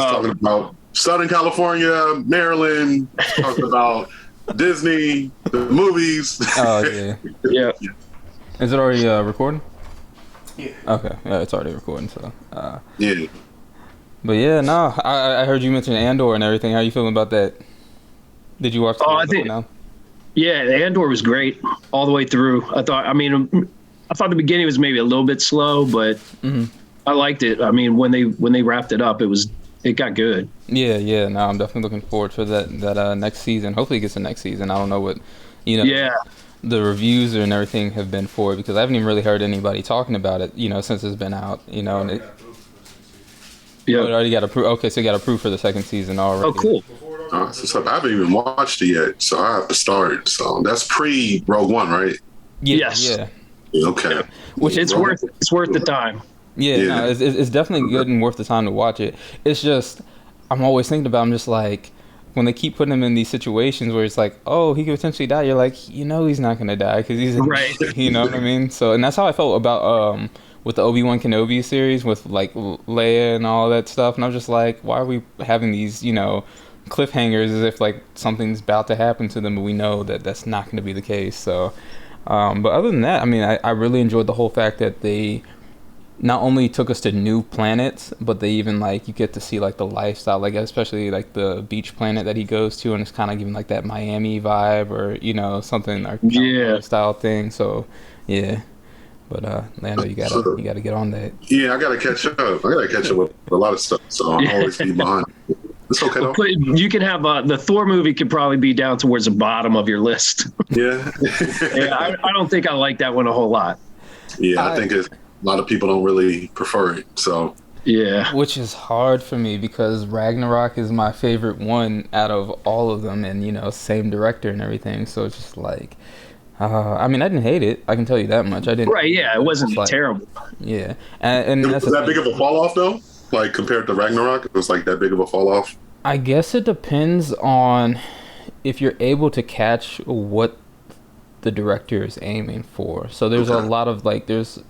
just talking about Southern California, Maryland, talking about Disney, the movies. Oh, yeah. Yeah. Is it already recording? Yeah. Okay. Yeah, it's already recording, so. Yeah. But yeah, no, I heard you mention Andor and everything. How you feeling about that? Did you watch the now? Yeah, Andor was great all the way through. I thought the beginning was maybe a little bit slow, but I liked it. I mean, when they wrapped it up, it got good. Yeah. No, I'm definitely looking forward to that next season. Hopefully, it gets the next season. I don't know what, the reviews and everything have been for it, because I haven't even really heard anybody talking about it, since it's been out, and it. Yeah, it already got approved. Okay, so you got approved for the second season already. Oh, cool. So I haven't even watched it yet, so I have to start. So that's pre Rogue One, right? Yes. Yeah. Okay. Which it's worth the time. Yeah. No, it's definitely good and worth the time to watch it. It's just, I'm always thinking about, I'm just like, when they keep putting him in these situations where it's like, oh, he could potentially die, you're like, he's not going to die because he's right. You know what I mean? So, and that's how I felt about with the Obi-Wan Kenobi series with like Leia and all that stuff, and I was just like, why are we having these cliffhangers as if like something's about to happen to them, but we know that that's not going to be the case. So but other than that, I mean, I really enjoyed the whole fact that they not only took us to new planets, but they even like, you get to see like the lifestyle, like especially like the beach planet that he goes to, and it's kind of giving like that Miami vibe, or something like style thing. So yeah. But Lando, you gotta get on that. Yeah, I gotta catch up. With a lot of stuff, so I'll always be behind. It's okay though. You can have the Thor movie could probably be down towards the bottom of your list. Yeah. Yeah, I don't think I like that one a whole lot. Yeah, I think a lot of people don't really prefer it. So yeah, which is hard for me because Ragnarok is my favorite one out of all of them, and same director and everything. So it's just like. I mean, I didn't hate it. I can tell you that much. I didn't. Right? Yeah, it wasn't terrible. Yeah, and was that big of a fall off though? Like compared to Ragnarok, it was like that big of a fall off. I guess it depends on if you're able to catch what the director is aiming for. So there's a lot of like there's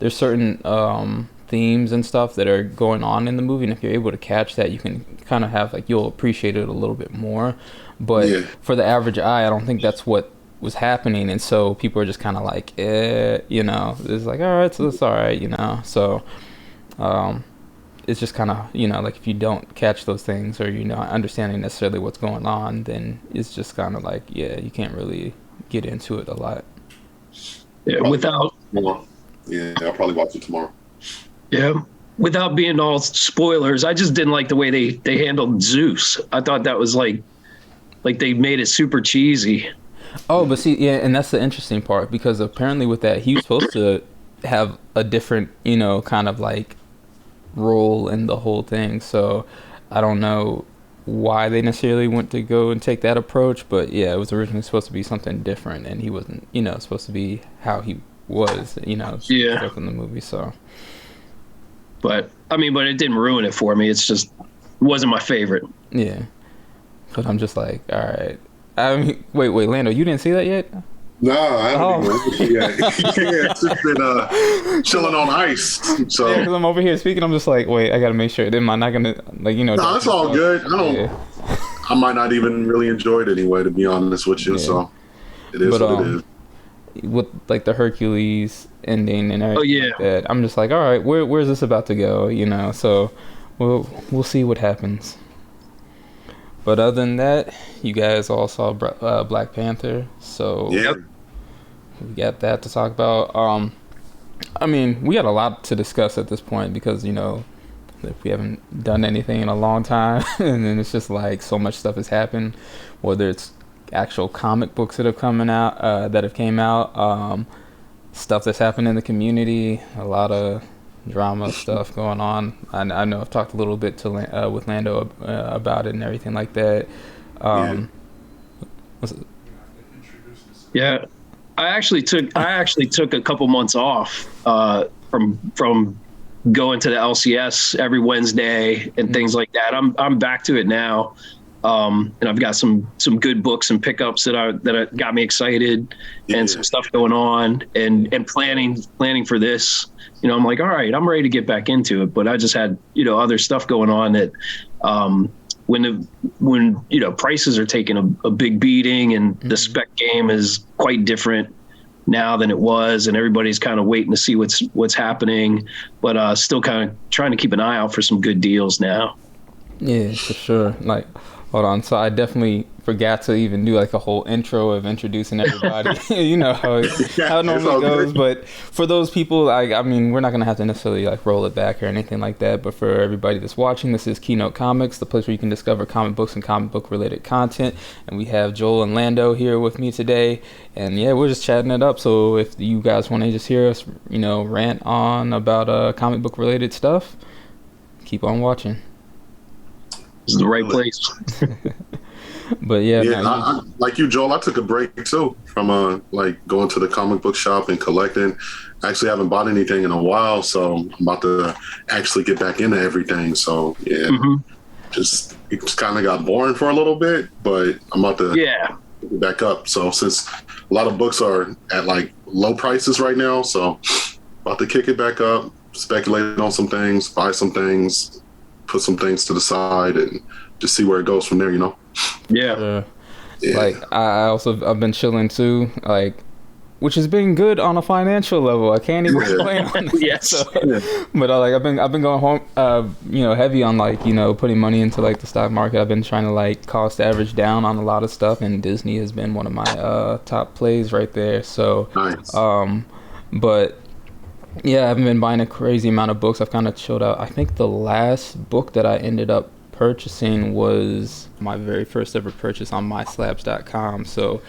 certain themes and stuff that are going on in the movie, and if you're able to catch that, you can kind of have like, you'll appreciate it a little bit more. But for the average eye, I don't think that's what was happening, and so people are just kind of like, it's like, all right, so it's all right, so it's just kind of, like if you don't catch those things, or you're not understanding necessarily what's going on, then it's just kind of like, you can't really get into it a lot. Yeah, without I'll probably watch it tomorrow. Yeah, without being all spoilers, I just didn't like the way they handled Zeus. I thought that was like they made it super cheesy. Oh, but see, and that's the interesting part, because apparently with that, he was supposed to have a different, kind of like role in the whole thing. So I don't know why they necessarily went to go and take that approach, but yeah, it was originally supposed to be something different, and he wasn't, supposed to be how he was, stuff in the movie. So, but it didn't ruin it for me. It's just wasn't my favorite. Yeah, but I'm just like, all right. I mean, wait, Lando, you didn't see that yet? No, I haven't even yet. It's just been chilling on ice. So because I'm over here speaking, I'm just like, wait, I gotta make sure. Am I not gonna No, it's all good. I might not even really enjoy it anyway, to be honest with you. Yeah. So it is what it is. With like the Hercules ending and everything like that, I'm just like, all right, where's this about to go? So we'll see what happens. But other than that, you guys all saw Black Panther, so we got that to talk about. I mean, we got a lot to discuss at this point because, we haven't done anything in a long time, and then it's just like so much stuff has happened, whether it's actual comic books that have came out, stuff that's happened in the community, a lot of drama stuff going on. I know I've talked a little bit with Lando about it and everything like that. Yeah, I actually took a couple months off from going to the LCS every Wednesday and things like that. I'm back to it now, and I've got some good books and pickups that got me excited, and some stuff going on, and planning for this. I'm like, all right, I'm ready to get back into it, but I just had other stuff going on that When you know, prices are taking a big beating, and the spec game is quite different now than it was, and everybody's kind of waiting to see what's happening, but still kind of trying to keep an eye out for some good deals now. Yeah, for sure. Like, hold on. So I definitely forgot to even do like a whole intro of introducing everybody. You know how it normally goes. But for those people, I mean, we're not going to have to necessarily like roll it back or anything like that. But for everybody that's watching, this is Keynote Comics, the place where you can discover comic books and comic book related content. And we have Joel and Lando here with me today. And yeah, we're just chatting it up. So if you guys want to just hear us, you know, rant on about comic book related stuff, keep on watching. This is the right place. But yeah, I, like you, Joel, I took a break too from like going to the comic book shop and collecting. I actually haven't bought anything in a while, so I'm about to actually get back into everything. So yeah, it just kind of got boring for a little bit, but I'm about to get back up. So since a lot of books are at like low prices right now, so about to kick it back up, speculate on some things, buy some things, put some things to the side, and just see where it goes from there, you know? Yeah. Like I've been chilling too, like, which has been good on a financial level. I can't even complain on that. Yes. So, but like I've been going home, you know, heavy on like, you know, putting money into like the stock market. I've been trying to like cost average down on a lot of stuff, and Disney has been one of my top plays right there. So nice. But yeah, I haven't been buying a crazy amount of books. I've kind of chilled out. I think the last book that I ended up purchasing was my very first ever purchase on myslabs.com. So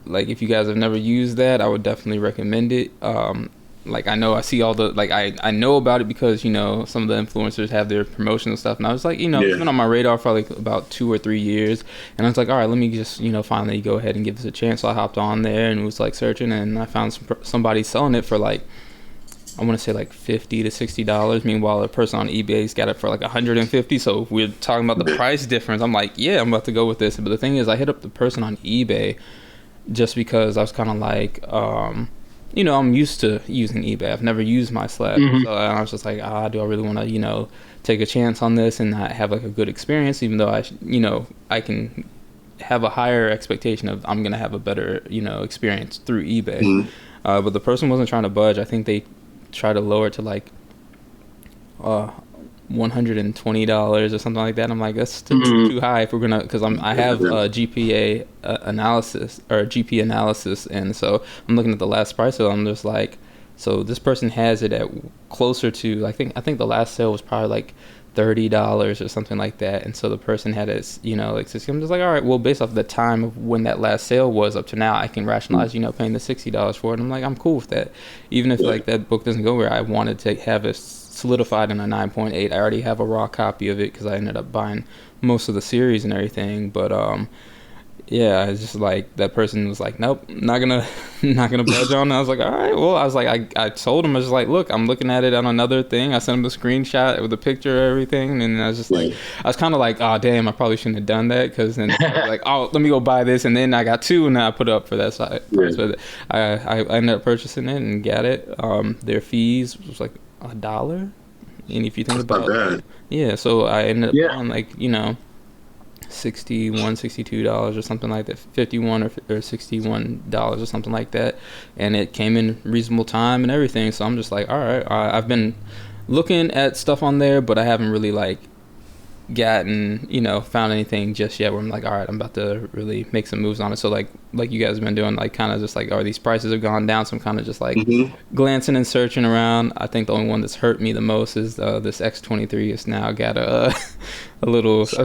like if you guys have never used that, I would definitely recommend it. Like I know I see all the like I know about it because, you know, some of the influencers have their promotional stuff, and I was like, you know, it's been on my radar for like about 2 or 3 years, and I was like, all right, let me just, you know, finally go ahead and give this a chance. So I hopped on there and was like searching, and I found somebody selling it for like, I want to say like $50 to $60. Meanwhile, a person on eBay's got it for like $150. So if we're talking about the price difference, I'm like, yeah, I'm about to go with this. But the thing is, I hit up the person on eBay just because I was kind of like, you know, I'm used to using eBay. I've never used my slab. So I was just like, do I really want to, you know, take a chance on this and not have like a good experience, even though you know, I can have a higher expectation of I'm going to have a better, you know, experience through eBay. But the person wasn't trying to budge. I think they try to lower it to like $120 or something like that. I'm like, that's too high if we're gonna, because I have GPA analysis or GP analysis, and so I'm looking at the last price, so I'm just like, so this person has it at closer to, I think the last sale was probably like $30 or something like that, and so the person had it, you know, like, so I'm just like, all right, well, based off the time of when that last sale was up to now, I can rationalize, you know, paying the $60 for it. And I'm like, I'm cool with that, even if like that book doesn't go where I wanted to have it solidified in a 9.8. I already have a raw copy of it because I ended up buying most of the series and everything, but yeah, it's just like that person was like, nope, not gonna budge on it. I was like, all right, well, I was like, I told him, I was like, look, I'm looking at it on another thing. I sent him a screenshot with a picture of everything, and I was just like, I was kind of like, oh damn, I probably shouldn't have done that, because then I was like, oh, let me go buy this, and then I got two, and then I put it up for that side. But I ended up purchasing it and got it. Their fees was like $1, and if you think about it, yeah, so I ended up buying like, you know, $62 or something like that, $51 or $61 or something like that, and it came in reasonable time and everything. So I'm just like, all right, I've been looking at stuff on there, but I haven't really like gotten, you know, found anything just yet where I'm like, all right, I'm about to really make some moves on it. So like you guys have been doing, like kind of just like, these prices have gone down, so I'm kind of just like glancing and searching around. I think the only one that's hurt me the most is this X23 has now got a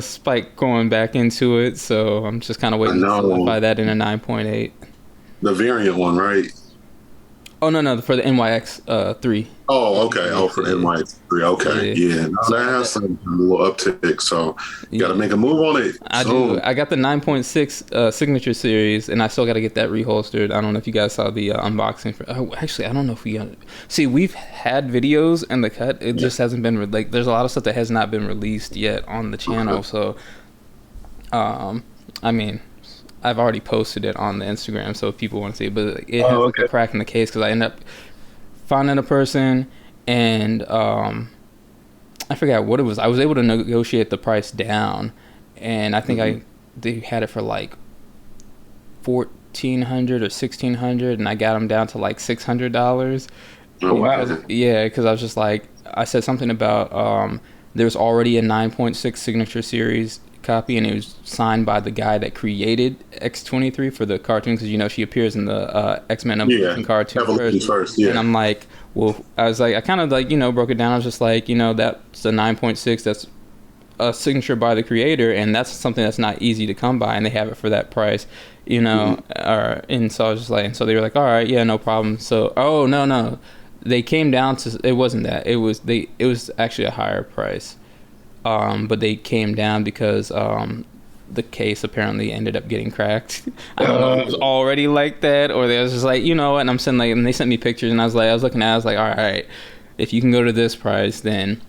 spike going back into it, so I'm just kind of waiting to solidify that in a 9.8. The variant one, right? Oh no, for the NYX 3. Oh, okay. Oh, for NYX 3. Okay, yeah. No, that has a little uptick, so you got to make a move on it. I do. I got the 9.6 signature series, and I still got to get that reholstered. I don't know if you guys saw the unboxing. Actually, I don't know if we see. We've had videos and the cut. It just hasn't been like. There's a lot of stuff that has not been released yet on the channel. So, I mean, I've already posted it on the Instagram, so if people want to see it, but it has like a crack in the case because I end up finding a person, and I forgot what it was. I was able to negotiate the price down, and I think they had it for like 1,400 or 1,600, and I got them down to like $600. Oh wow! Because I was just like, I said something about there's already a 9.6 signature series copy, and it was signed by the guy that created X-23 for the cartoon, because she appears in the X-Men Evolution cartoon first. And I'm like, well, I kind of like broke it down. I was just like, that's a 9.6, that's a signature by the creator, and that's something that's not easy to come by, and they have it for that price, and so I was just like, and so they were like, all right, yeah, no problem. So no, they came down to, it wasn't that, it was actually a higher price, but they came down because the case apparently ended up getting cracked. I don't know if it was already like that, or they was just like, and I'm sending and they sent me pictures, and I was looking at it, I was like, all right, if you can go to this price, then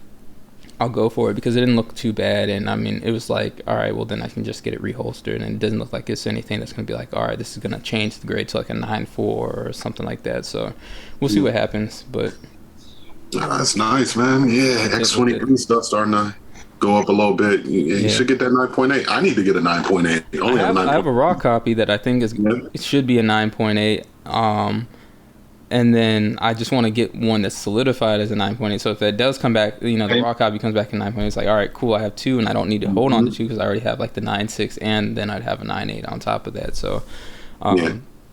I'll go for it, because it didn't look too bad. And I mean, it was like, all right, well then I can just get it reholstered, and it doesn't look like it's anything that's going to be like, all right, this is going to change the grade to like a 9.4 or something like that. So we'll see what happens. But that's nice, man. Yeah, X-23 stuff starting to go up a little bit. You should get that 9.8. I need to get a 9.8. I have a raw copy that I think it should be a 9.8. And then I just want to get one that's solidified as a 9.8. So if that does come back, the raw copy comes back in 9.8, it's like, all right, cool, I have two, and I don't need to hold on to two, because I already have like the 9.6, and then I'd have a 9.8 on top of that. So,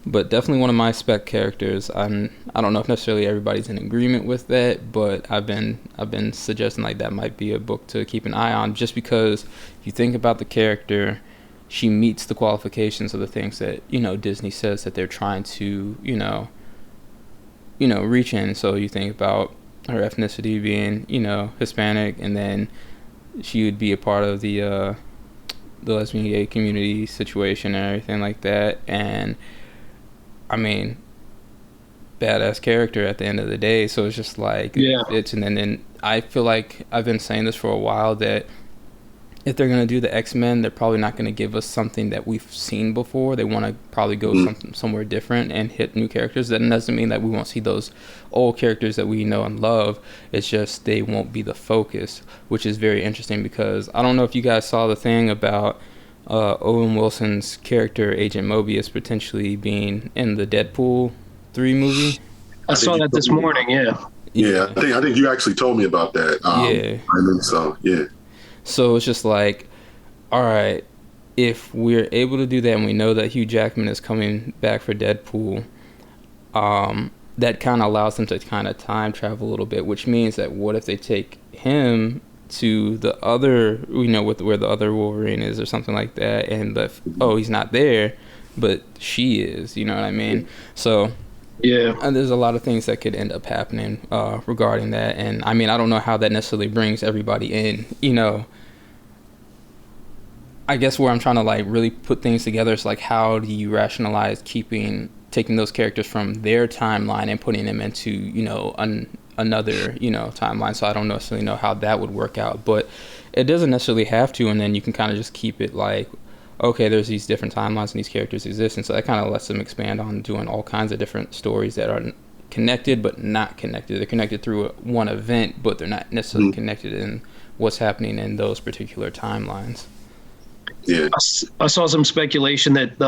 but definitely one of my spec characters. I don't know if necessarily everybody's in agreement with that, but I've been suggesting like that might be a book to keep an eye on, just because if you think about the character, she meets the qualifications of the things that Disney says that they're trying to reach in. So you think about her ethnicity being, Hispanic, and then she would be a part of the lesbian gay community situation and everything like that. And I mean, badass character at the end of the day. So it's just like, and then I feel like I've been saying this for a while, that if they're going to do the X-Men, they're probably not going to give us something that we've seen before. They want to probably go somewhere different and hit new characters. That doesn't mean that we won't see those old characters that we know and love. It's just they won't be the focus, which is very interesting, because I don't know if you guys saw the thing about Owen Wilson's character, Agent Mobius, potentially being in the Deadpool 3 movie. I saw that this morning, Yeah, I think you actually told me about that. So it's just like, all right, if we're able to do that, and we know that Hugh Jackman is coming back for Deadpool, that kind of allows them to kind of time travel a little bit, which means that what if they take him to the other, where the other Wolverine is or something like that, and he's not there, but she is, you know what I mean? So and there's a lot of things that could end up happening regarding that. And I mean, I don't know how that necessarily brings everybody in, I guess where I'm trying to like really put things together is like, how do you rationalize taking those characters from their timeline and putting them into another timeline? So I don't necessarily know how that would work out, but it doesn't necessarily have to. And then you can kind of just keep it like, okay, there's these different timelines and these characters exist, and so that kind of lets them expand on doing all kinds of different stories that are connected but not connected. They're connected through one event, but they're not necessarily connected in what's happening in those particular timelines. Yeah, I saw some speculation that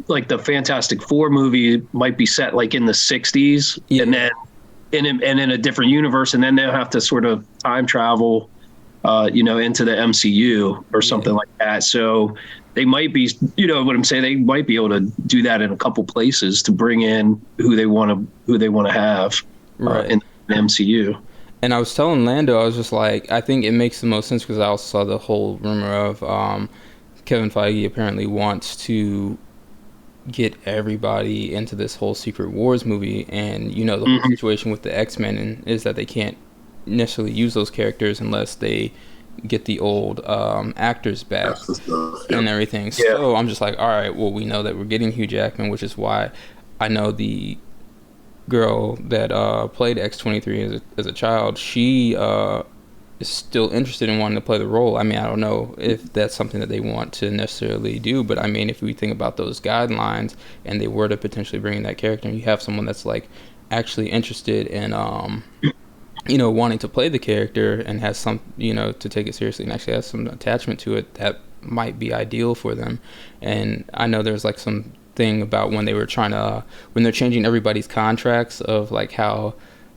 like the Fantastic Four movie might be set like in the 60s, and then in a different universe, and then they'll have to sort of time travel, into the MCU or something like that. So they might be, what I'm saying, they might be able to do that in a couple places to bring in who they want to have in the MCU. And I was telling Lando, I was just like, I think it makes the most sense, because I also saw the whole rumor of Kevin Feige apparently wants to get everybody into this whole Secret Wars movie, and the whole situation with the X-Men is that they can't necessarily use those characters unless they get the old actors back and everything. So I'm just like, all right, well, we know that we're getting Hugh Jackman, which is why I know the girl that played X-23 as a child, she is still interested in wanting to play the role. I mean, I don't know if that's something that they want to necessarily do, but I mean, if we think about those guidelines and they were to potentially bring in that character, and you have someone that's like actually interested in wanting to play the character and has some, to take it seriously and actually has some attachment to it, that might be ideal for them. And I know there's like some thing about when they were when they're changing everybody's contracts of like how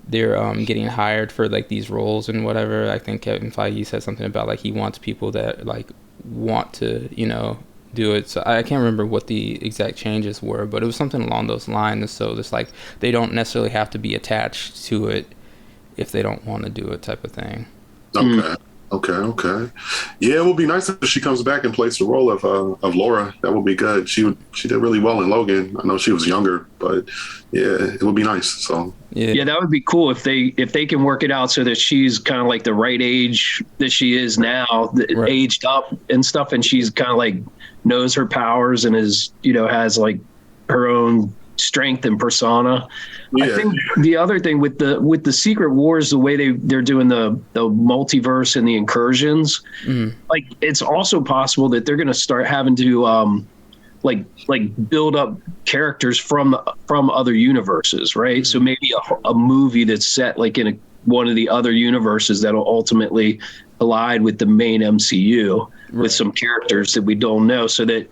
they're getting hired for like these roles and whatever. I think Kevin Feige said something about like he wants people that like want to, do it. So I can't remember what the exact changes were, but it was something along those lines. So it's like they don't necessarily have to be attached to it if they don't want to do it, type of thing. Okay. Yeah, it would be nice if she comes back and plays the role of Laura. That would be good. She did really well in Logan. I know she was younger, but yeah, it would be nice. So yeah, that would be cool if they can work it out so that she's kind of like the right age that she is now, right, aged up and stuff, and she's kind of like knows her powers and is has like her own strength and persona. Yeah. I think the other thing with the Secret Wars, the way they're doing the multiverse and the incursions, like it's also possible that they're going to start having to like build up characters from other universes, right? So maybe a movie that's set like in one of the other universes that'll ultimately collide with the main MCU, right, with some characters that we don't know, so that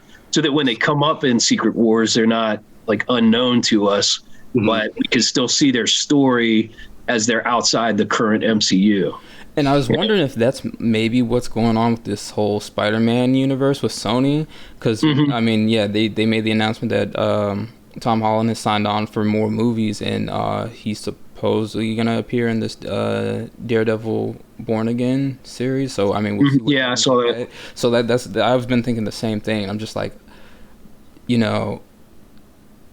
when they come up in Secret Wars, they're not like unknown to us, but we can still see their story as they're outside the current MCU. And I was wondering if that's maybe what's going on with this whole Spider-Man universe with Sony, because I mean, yeah, they made the announcement that Tom Holland has signed on for more movies, and he's supposedly gonna appear in this Daredevil Born Again series. So I mean, we'll I saw that. So that's I've been thinking the same thing. I'm just like,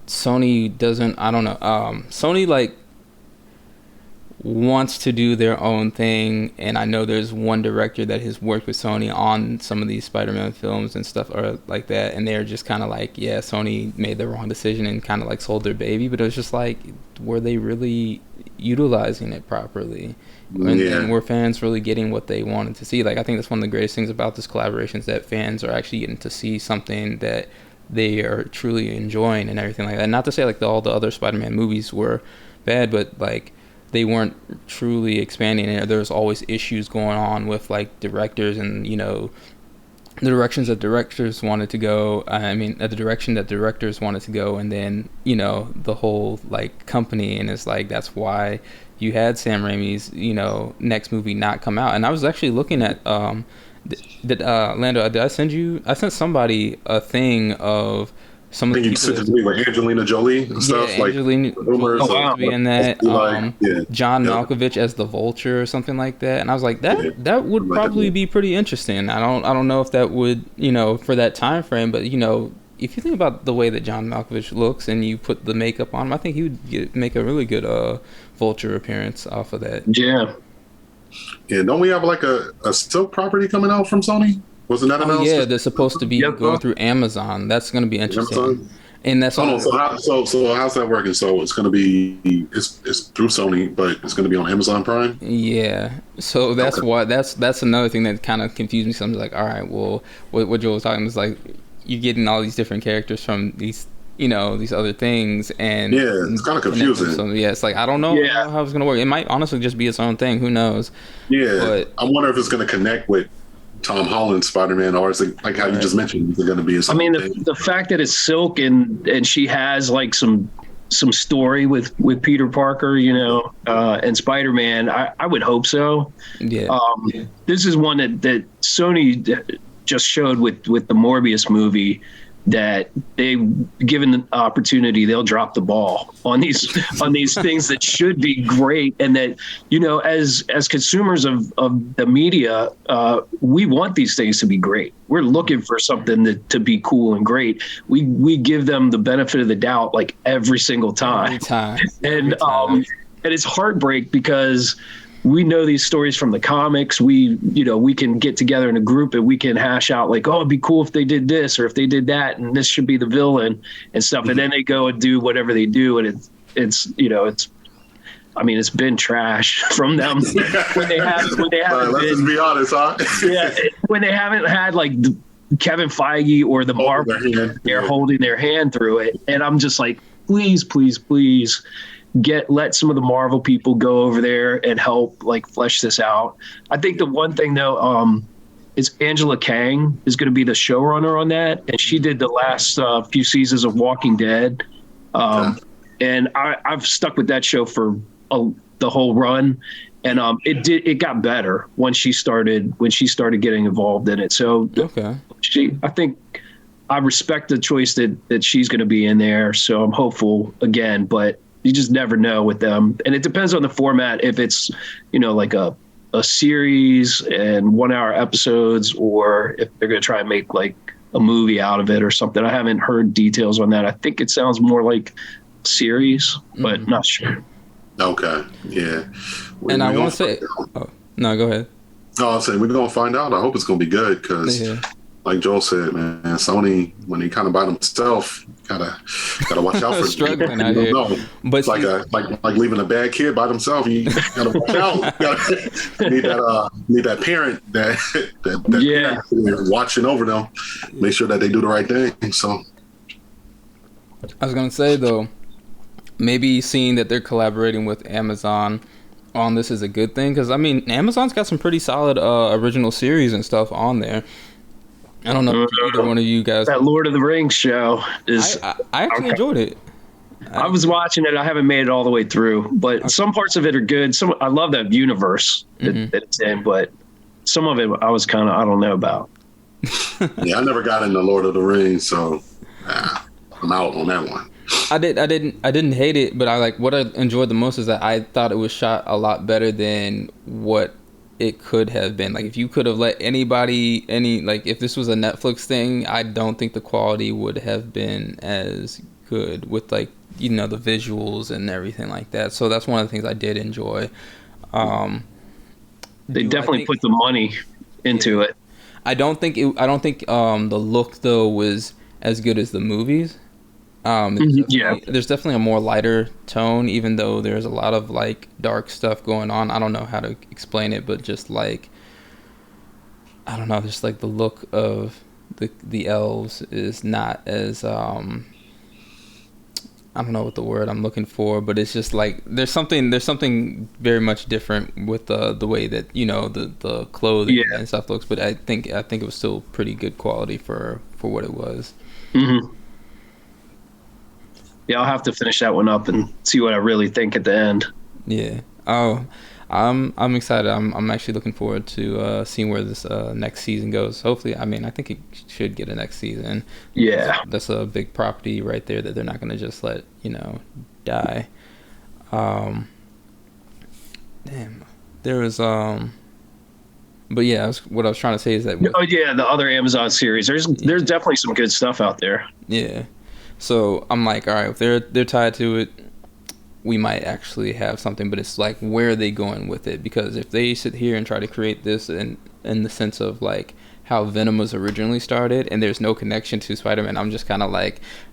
Sony doesn't, I don't know, Sony like wants to do their own thing, and I know there's one director that has worked with Sony on some of these Spider-Man films and stuff or like that, and they're just kind of like, yeah, Sony made the wrong decision and kind of like sold their baby, but it was just like, were they really utilizing it properly? And were fans really getting what they wanted to see? Like, I think that's one of the greatest things about this collaboration is that fans are actually getting to see something that they are truly enjoying and everything like that. Not to say like all the other Spider-Man movies were bad, but like they weren't truly expanding it. There's always issues going on with like directors and the directions that directors wanted to go. I mean, the direction that directors wanted to go, and then the whole like company, and it's like that's why you had Sam Raimi's next movie not come out. And I was actually looking at Lando, did I sent somebody a thing of some of the people that like Angelina Jolie and stuff. Yeah, Angelina Jolie to be in that. John Malkovich as the Vulture or something like that. And I was like, that would probably be pretty interesting. I don't know if that would for that time frame, but if you think about the way that John Malkovich looks and you put the makeup on him, I think he would make a really good Vulture appearance off of that. Yeah. Yeah, don't we have like a Silk property coming out from Sony? Wasn't that announced? Yeah, they're supposed to be going through Amazon. That's going to be interesting. Amazon? And that's so how's that working? So it's going to be it's through Sony, but it's going to be on Amazon Prime. Yeah, so that's why that's another thing that kind of confused me. So I'm like, all right, well, what Joel was talking is like you're getting all these different characters from these these other things, and it's kind of confusing. So it's like I don't know how it's gonna work. It might honestly just be its own thing. Who knows? Yeah, but I wonder if it's gonna connect with Tom Holland's Spider-Man, or is it like how you just mentioned? Is it gonna be? I mean, the fact that it's Silk and she has like some story with Peter Parker, and Spider-Man. I would hope so. Yeah. This is one that Sony just showed with the Morbius movie, that they, given the opportunity, they'll drop the ball on these things that should be great, and that as consumers of the media, we want these things to be great. We're looking for something to be cool and great. We give them the benefit of the doubt like every single time. And it's heartbreak because we know these stories from the comics. We can get together in a group and we can hash out like, oh, it'd be cool if they did this or if they did that, and this should be the villain and stuff. And then they go and do whatever they do, and it's been trash from them when they haven't. Let's just be honest, huh? When they haven't had like Kevin Feige or the Marvel, they're holding their hand through it, and I'm just like, please, please, please. let some of the Marvel people go over there and help like flesh this out. I think the one thing though, is Angela Kang is going to be the showrunner on that, and she did the last few seasons of Walking Dead. And I've stuck with that show for the whole run, and it got better when she started getting involved in it. So I think I respect the choice that she's going to be in there. So I'm hopeful again, but you just never know with them, and it depends on the format. If it's like a series and 1 hour episodes, or if they're going to try and make like a movie out of it or something. I haven't heard details on that. I think it sounds more like series, but not sure. Okay. Yeah. And I want to say, no, go ahead. No, I'm saying we're going to find out. I hope it's going to be good because like Joel said, man, Sony, when he kind of by himself, gotta watch out for struggling out here. But it's like leaving a bad kid by themselves. You gotta watch out. Need that parent that watching over them, make sure that they do the right thing. So I was gonna say though, maybe seeing that they're collaborating with Amazon on this is a good thing, because I mean Amazon's got some pretty solid original series and stuff on there. I don't know if either one of you guys. That Lord of the Rings show is. I actually enjoyed it. I was watching it. I haven't made it all the way through, but some parts of it are good. I love that universe that it's in, but some of it I was kind of I don't know about. Yeah, I never got into Lord of the Rings, so I'm out on that one. I didn't hate it, but what I enjoyed the most is that I thought it was shot a lot better than what it could have been. Like if you could have let anybody if this was a Netflix thing, I don't think the quality would have been as good with the visuals and everything like that. So that's one of the things I did enjoy. They definitely put the money into it. I don't think the look though was as good as the movies. There's definitely a more lighter tone, even though there's a lot of dark stuff going on. I don't know how to explain it, but just I don't know, just the look of the elves is not as I don't know what the word I'm looking for, but it's just there's something very much different with the way that the clothing and stuff looks. But I think it was still pretty good quality for what it was. Mm-hmm. Yeah, I'll have to finish that one up and see what I really think at the end. Yeah. Oh, I'm excited. I'm actually looking forward to seeing where this next season goes. Hopefully, I think it should get a next season. Yeah. That's a big property right there that they're not going to just let die. Damn. There was But yeah, what I was trying to say is that. The other Amazon series. There's definitely some good stuff out there. Yeah. So I'm like, all right, if they're tied to it, we might actually have something. But it's where are they going with it? Because if they sit here and try to create this in the sense of how Venom was originally started, and there's no connection to Spider-Man, I'm just kind of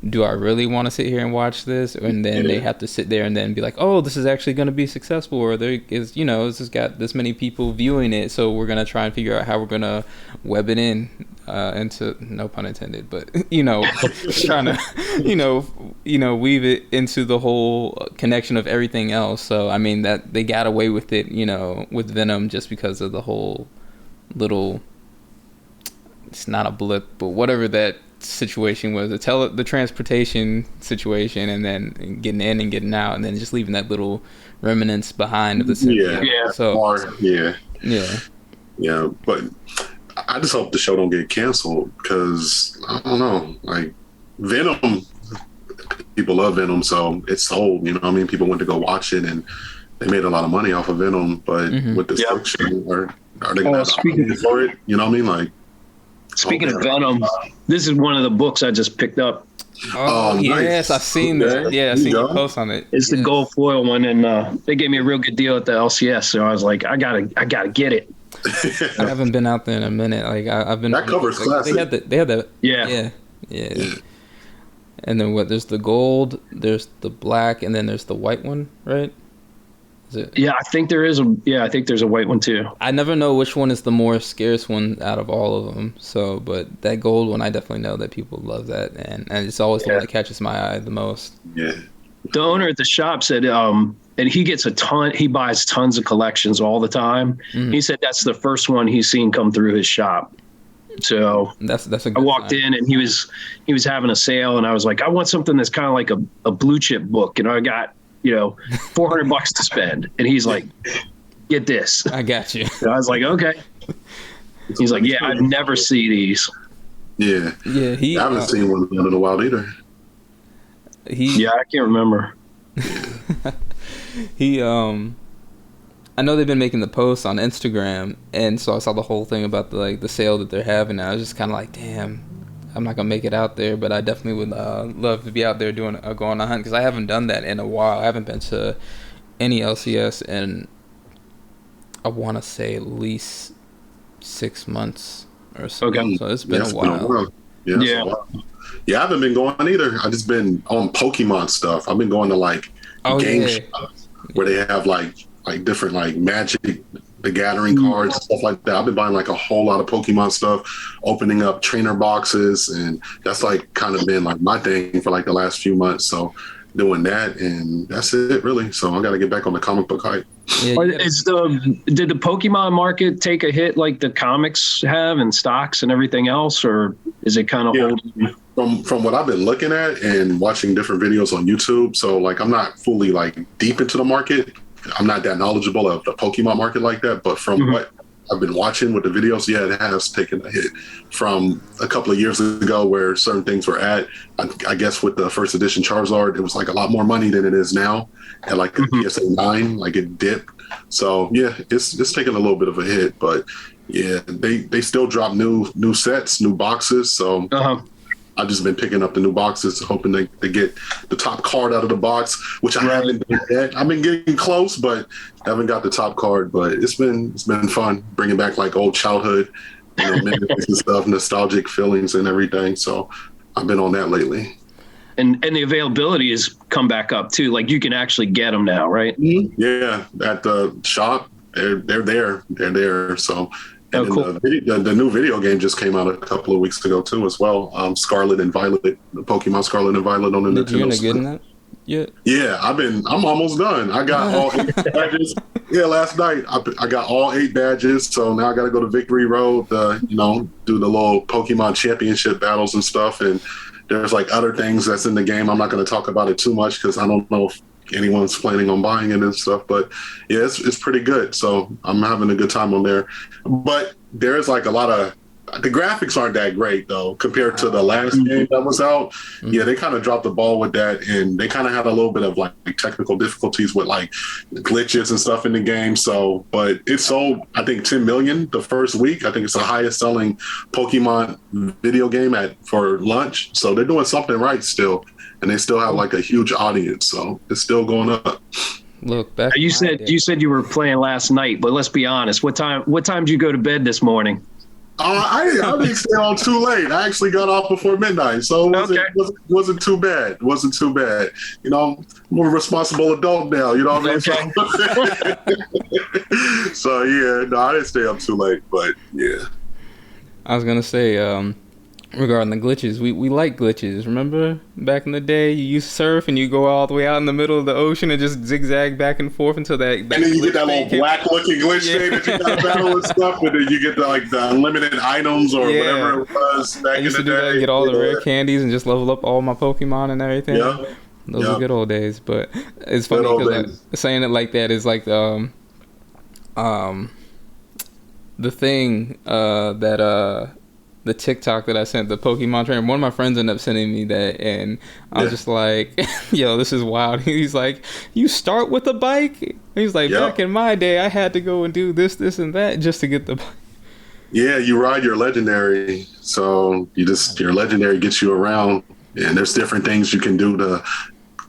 do I really want to sit here and watch this? And then they have to sit there and then be oh, this is actually going to be successful, or there is, this has got this many people viewing it, so we're going to try and figure out how we're going to web it into, no pun intended, but trying to weave it into the whole connection of everything else. So I mean that they got away with it, with Venom, just because of the whole little, it's not a blip, but whatever that situation was, the transportation situation, and then getting in and getting out, and then just leaving that little remnants behind of the city. But I just hope the show don't get canceled, because I don't know, Venom, people love Venom, so it's sold. People went to go watch it, and they made a lot of money off of Venom. But with this fiction, are they going to have for it? Speaking of Venom, this is one of the books I just picked up. Oh, yes, I've seen that. Yeah, I've seen your post on it. It's the gold foil one, and they gave me a real good deal at the LCS, so I was like, I gotta get it. I haven't been out there in a minute. I've been. That cover's classic. They had that. Yeah. And then there's the gold, there's the black, and then there's the white one, right? Is it? Yeah, I think there is I think there's a white one too. I never know which one is the more scarce one out of all of them. So, but that gold one, I definitely know that people love that, and it's always the one that catches my eye the most. Yeah. The owner at the shop said, and he gets he buys tons of collections all the time. He said that's the first one he's seen come through his shop. So that's a good I walked sign. in and he was having a sale, and I was like, I want something that's kind of like a blue chip book, and I got $400 to spend, and he's like, get this. I got you. And I was like, okay. He's like, yeah, I've never seen these. Yeah. I haven't seen one in a while either. Yeah, I can't remember. I know they've been making the posts on Instagram, and so I saw the whole thing about the sale that they're having. I was just kind of like, damn, I'm not gonna make it out there, but I definitely would love to be out there going on a hunt, because I haven't done that in a while. I haven't been to any LCS in, I want to say, at least 6 months or so. Okay. So it's been a while. Yeah. I haven't been going either. I've just been on Pokemon stuff. I've been going to game shops where they have different Magic the Gathering cards and stuff like that. I've been buying a whole lot of Pokemon stuff, opening up trainer boxes, and that's kind of been my thing for the last few months. So doing that, and that's it really. So I got to get back on the comic book hype. Yeah, did the Pokemon market take a hit like the comics have and stocks and everything else, or is it kind of holding? From what I've been looking at and watching different videos on YouTube, so I'm not fully deep into the market. I'm not that knowledgeable of the Pokemon market like that, but from what I've been watching with the videos, it has taken a hit from a couple of years ago where certain things were at. I guess with the first edition Charizard, it was a lot more money than it is now. At a PSA 9, it dipped. So it's taken a little bit of a hit, but they still drop new sets, new boxes. So I've just been picking up the new boxes, hoping to get the top card out of the box, which I haven't done yet. I've been getting close, but I haven't got the top card. But it's been fun bringing back old childhood, memories and stuff, nostalgic feelings and everything. So I've been on that lately. And the availability has come back up too. You can actually get them now, right? Yeah, at the shop, they're there. They're there. So. And cool. The new video game just came out a couple of weeks ago too, as well. Scarlet and Violet, the Pokemon Scarlet and Violet on the Nintendo. You're not getting that yet? Yeah, I'm almost done. I got all 8 badges. Yeah, last night I got all 8 badges. So now I got to go to Victory Road, do the little Pokemon Championship battles and stuff. And there's other things that's in the game. I'm not going to talk about it too much because I don't know if anyone's planning on buying it and stuff, but it's pretty good. So I'm having a good time on there, but there's a lot of, the graphics aren't that great though compared to the last game that was out. They kind of dropped the ball with that, and they kind of had a little bit of technical difficulties with glitches and stuff in the game. So, but it sold, I think, 10 million the first week. I think it's the highest selling Pokemon video game for launch. So they're doing something right still. And they still have a huge audience, so it's still going up. Look, back you said you were playing last night, but let's be honest. What time did you go to bed this morning? I didn't stay on too late. I actually got off before midnight, so it wasn't too bad. Wasn't too bad. I'm a responsible adult now. You know what I mean? So I didn't stay up too late, but yeah. I was gonna say, regarding the glitches, we like glitches. Remember back in the day, you used to surf and you go all the way out in the middle of the ocean and just zigzag back and forth until that and then you get that little black looking glitch thing that you got to battle and stuff, and then you get the unlimited items or whatever it was back in the day. I used to do that, get all the rare candies and just level up all my Pokemon and everything. Those are good old days. But it's funny because saying it like that is the thing that the TikTok that I sent, the Pokemon trainer, one of my friends ended up sending me that, and I was just like, yo, this is wild. He's like, you start with a bike? He's like, back in my day, I had to go and do this, and that just to get the bike. Yeah, you ride your legendary, so your legendary gets you around, and there's different things you can do to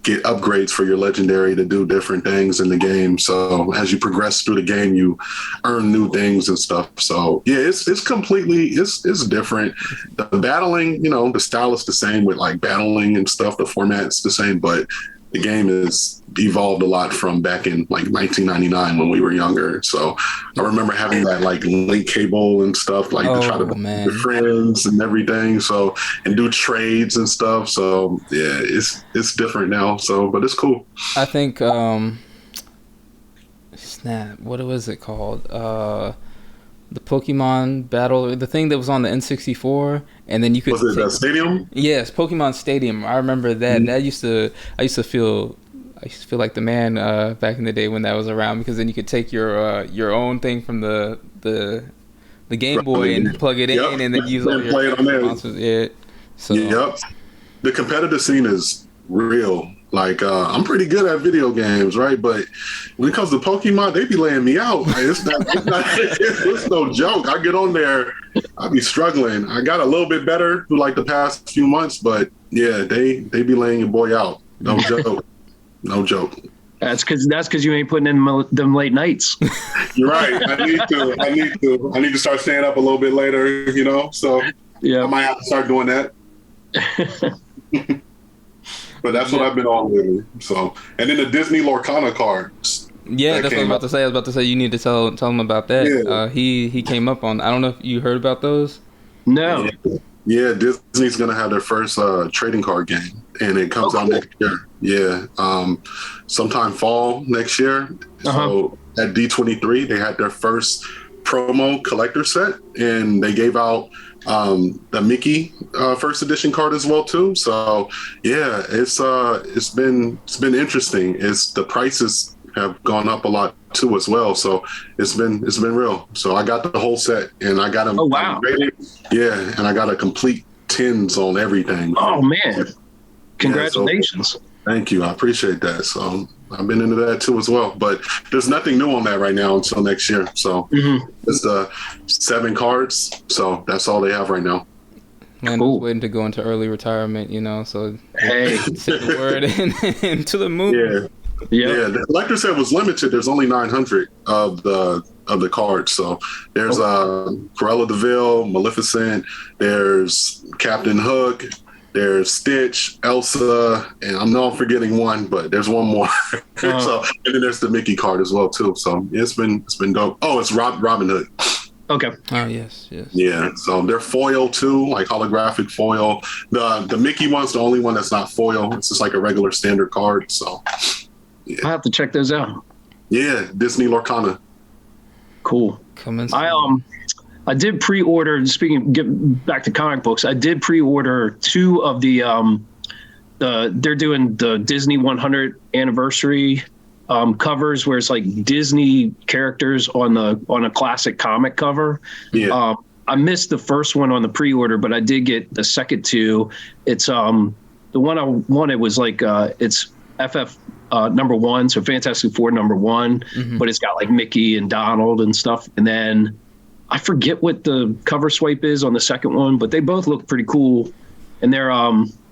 get upgrades for your legendary to do different things in the game. So as you progress through the game, you earn new things and stuff. So it's completely, it's different. The battling, the style is the same with battling and stuff. The format's the same, but the game has evolved a lot from back in like 1999 when we were younger. So I remember having that like link cable and stuff, like to try to make your friends and everything. So, and do trades and stuff. So yeah, it's different now. So, but it's cool. I think, snap, what was it called? The Pokemon battle, the thing that was on the N64, and then you could. Was it the stadium? Yes, Pokemon Stadium. I remember that. That I used to feel like the man back in the day when that was around, because then you could take your own thing from the Game Boy and plug it in, and then use all your play it on there. monsters. Yeah. So. Yep. The competitive scene is real. Like, I'm pretty good at video games, right? But when it comes to Pokemon, they be laying me out. Like, it's no joke. I get on there, I be struggling. I got a little bit better through like the past few months, but yeah, they be laying your boy out. No joke. No joke. That's because you ain't putting in them late nights. You're right. I need to start staying up a little bit later, So yeah, I might have to start doing that. But that's what I've been on lately. So, and then the Disney Lorcana cards. Yeah, that's what I was about to say. I was about to say you need to tell him about that. Yeah. He came up on. I don't know if you heard about those. No. Yeah, Disney's gonna have their first trading card game, and it comes out next year. Yeah, sometime fall next year. So at D23, they had their first promo collector set, and they gave out the Mickey first edition card as well too. So yeah, it's been interesting. The prices have gone up a lot too as well. So it's been real. So I got the whole set, and I got them. Oh wow! Rated. Yeah, and I got a complete tins on everything. Oh man! Congratulations! Yeah, so, thank you. I appreciate that. So I've been into that too as well. But there's nothing new on that right now until next year. So it's the 7 cards. So that's all they have right now. Man, cool. I was waiting to go into early retirement, So set the word into the moon. Yeah. Yeah, the collector set was limited. There's only 900 of the cards. So there's Cruella de Vil, Maleficent, there's Captain Hook, there's Stitch, Elsa, and I know I'm forgetting one, but there's one more. So, and then there's the Mickey card as well too. So it's been dope. Oh, it's Robin Hood. Okay. Oh yes. Yeah. So they're foil too, like holographic foil. The Mickey one's the only one that's not foil. It's just like a regular standard card. So yeah. I have to check those out. Yeah, Disney Lorcana. Cool. I did pre-order. Get back to comic books. I did pre-order 2 of the they're doing the Disney 100 anniversary covers, where it's like Disney characters on a classic comic cover. Yeah. I missed the first one on the pre-order, but I did get the second 2. It's the one I wanted was like it's FF number 1, so Fantastic Four number 1, but it's got like Mickey and Donald and stuff, and then I forget what the cover swipe is on the second one, but they both look pretty cool, and they're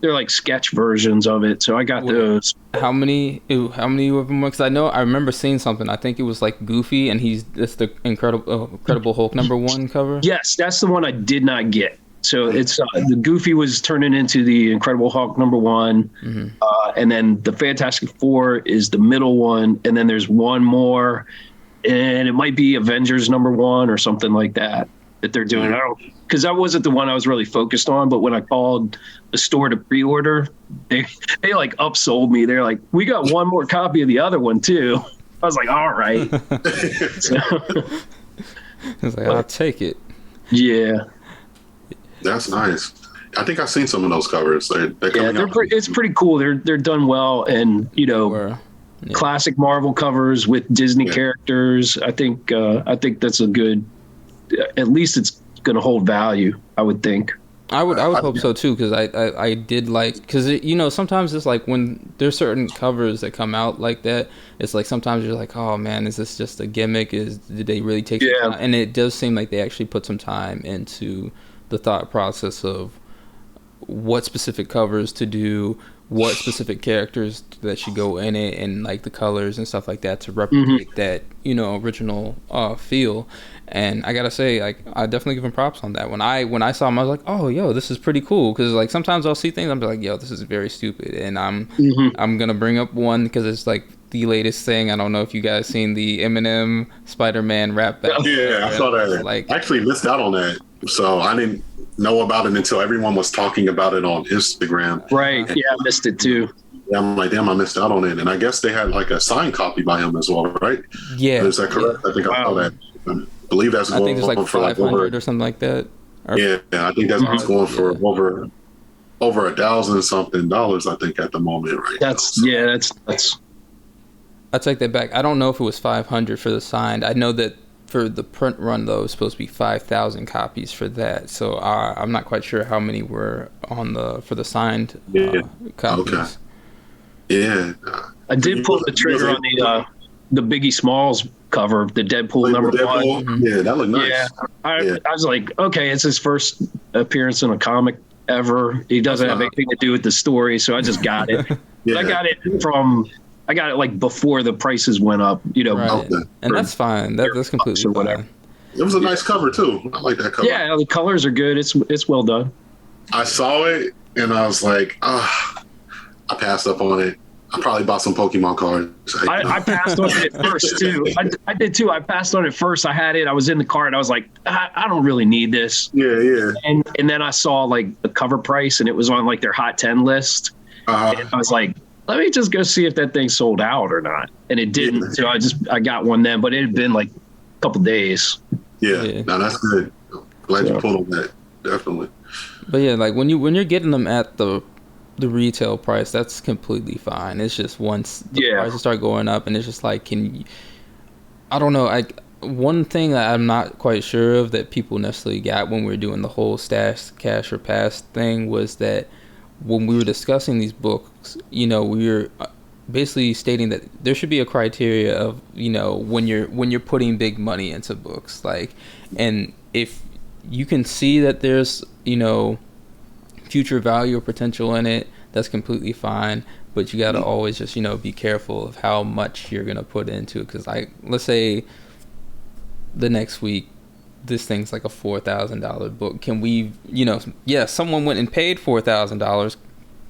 like sketch versions of it. So I got those. How many of them? Because I remember seeing something. I think it was like Goofy, and that's the Incredible Hulk number 1 cover. Yes, that's the one I did not get. So it's the Goofy was turning into the Incredible Hulk number 1, and then the Fantastic Four is the middle one, and then there's one more. And it might be Avengers number 1 or something like that they're doing. I don't, because that wasn't the one I was really focused on. But when I called the store to pre-order, they like upsold me. They're like, "We got one more copy of the other one too." I was like, "All right." So, I was like, "I'll take it." Yeah, that's nice. I think I've seen some of those covers. It's pretty cool. They're done well, and classic Marvel covers with Disney characters. I think that's a good. At least it's going to hold value, I would think. I would hope so too, because I did like, because sometimes it's like when there's certain covers that come out like that, it's like sometimes you're like, oh man, is this just a gimmick? Did they really take some time? And it does seem like they actually put some time into the thought process of what specific covers to do, what specific characters that should go in it, and like the colors and stuff like that to replicate that, you know, original feel. And I gotta say, like, I definitely give him props on that. When I saw him, I was like, oh, yo, this is pretty cool. Because like sometimes I'll see things, I'm like, yo, this is very stupid. And I'm gonna bring up one because it's like the latest thing. I don't know if you guys seen the Eminem Spider-Man rap battle. Yeah, I saw that. Like, I actually missed out on that, so I didn't know about it until everyone was talking about it on Instagram. Right. Yeah, I missed it too. Yeah, I'm like, damn, I missed out on it. And I guess they had like a signed copy by him as well, right? Yeah. Is that correct? Yeah. I think I saw that. I believe that's going, I think it's like for 500 or something like that. Yeah, I think that's going for over $1,000 something, I think, at the moment, right? That's. I take that back. I don't know if it was 500 for the signed. I know that for the print run, though, it was supposed to be 5,000 copies for that. So I'm not quite sure how many were for the signed copies. Okay. Yeah. I did pull the trigger on the Biggie Smalls cover, the Deadpool number one. Yeah, that looked nice. Yeah. I was like, okay, it's his first appearance in a comic ever. He doesn't have anything to do with the story, so I just got it. Yeah. I got it like before the prices went up, you know. Right. And that's fine. That's completely fine. It was a nice cover too. I like that cover. Yeah, the colors are good. It's well done. I saw it and I was like, I passed up on it. I probably bought some Pokemon cards. I passed on it first too. I did too. I passed on it first. I had it. I was in the cart. I was like, I don't really need this. Yeah. And then I saw like the cover price, and it was on like their hot 10 list. And I was like, let me just go see if that thing sold out or not. And it didn't. So I got one then, but it had been like a couple days. Yeah. No, that's good. Glad you pulled on that. Definitely. But yeah, like when you're getting them at the retail price, that's completely fine. It's just once the prices start going up, and it's just like, I don't know. One thing that I'm not quite sure of that people necessarily got when we were doing the whole stash, cash, or pass thing was that when we were discussing these books, you know, we were basically stating that there should be a criteria of, you know, when you're putting big money into books, like, and if you can see that there's, you know, future value or potential in it, that's completely fine. But you got to always just, you know, be careful of how much you're going to put into it. Because let's say the next week, this thing's like a $4,000 book. Can we, you know, someone went and paid $4,000.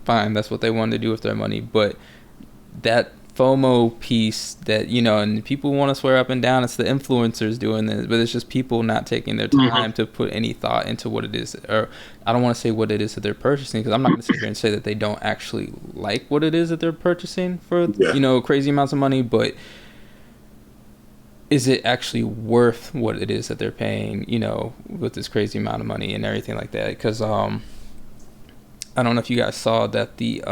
Fine, that's what they wanted to do with their money. But that FOMO piece that, you know, and people want to swear up and down, it's the influencers doing this, but it's just people not taking their time to put any thought into what it is, or I don't want to say what it is that they're purchasing, because I'm not going to sit here and say that they don't actually like what it is that they're purchasing for, you know, crazy amounts of money, but is it actually worth what it is that they're paying, you know, with this crazy amount of money and everything like that? Because I don't know if you guys saw that the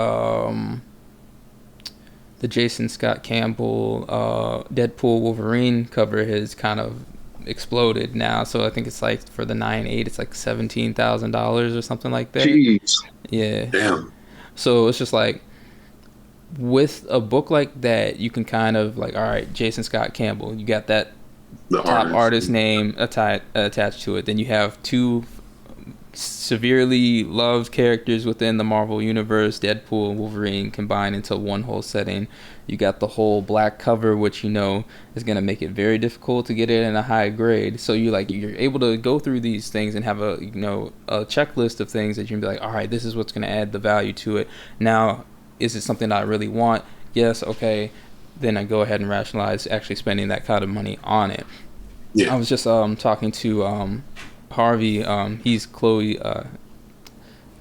Jason Scott Campbell Deadpool Wolverine cover has kind of exploded now. So I think it's like for the 9/8, it's like $17,000 or something like that. Jeez. Yeah. Damn. So it's just like, with a book like that, you can kind of like, all right, Jason Scott Campbell, you got that top artist name attached to it. Then you have two severely loved characters within the Marvel universe, Deadpool and Wolverine, combined into one whole setting. You got the whole black cover, which, you know, is going to make it very difficult to get it in a high grade. So you're able to go through these things and have a checklist of things that you can be like, all right, this is what's going to add the value to it. Now, is it something I really want? Yes. Okay. Then I go ahead and rationalize actually spending that kind of money on it. Yeah. I was just talking to Harvey, he's Chloe.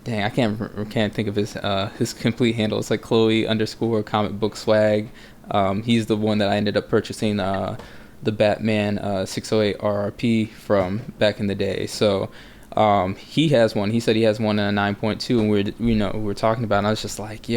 Dang, I can't think of his complete handle. It's like Chloe_comic book swag. He's the one that I ended up purchasing the Batman 608 RRP from back in the day. So he has one. He said he has one in a 9.2, and we're talking about it, and I was just like,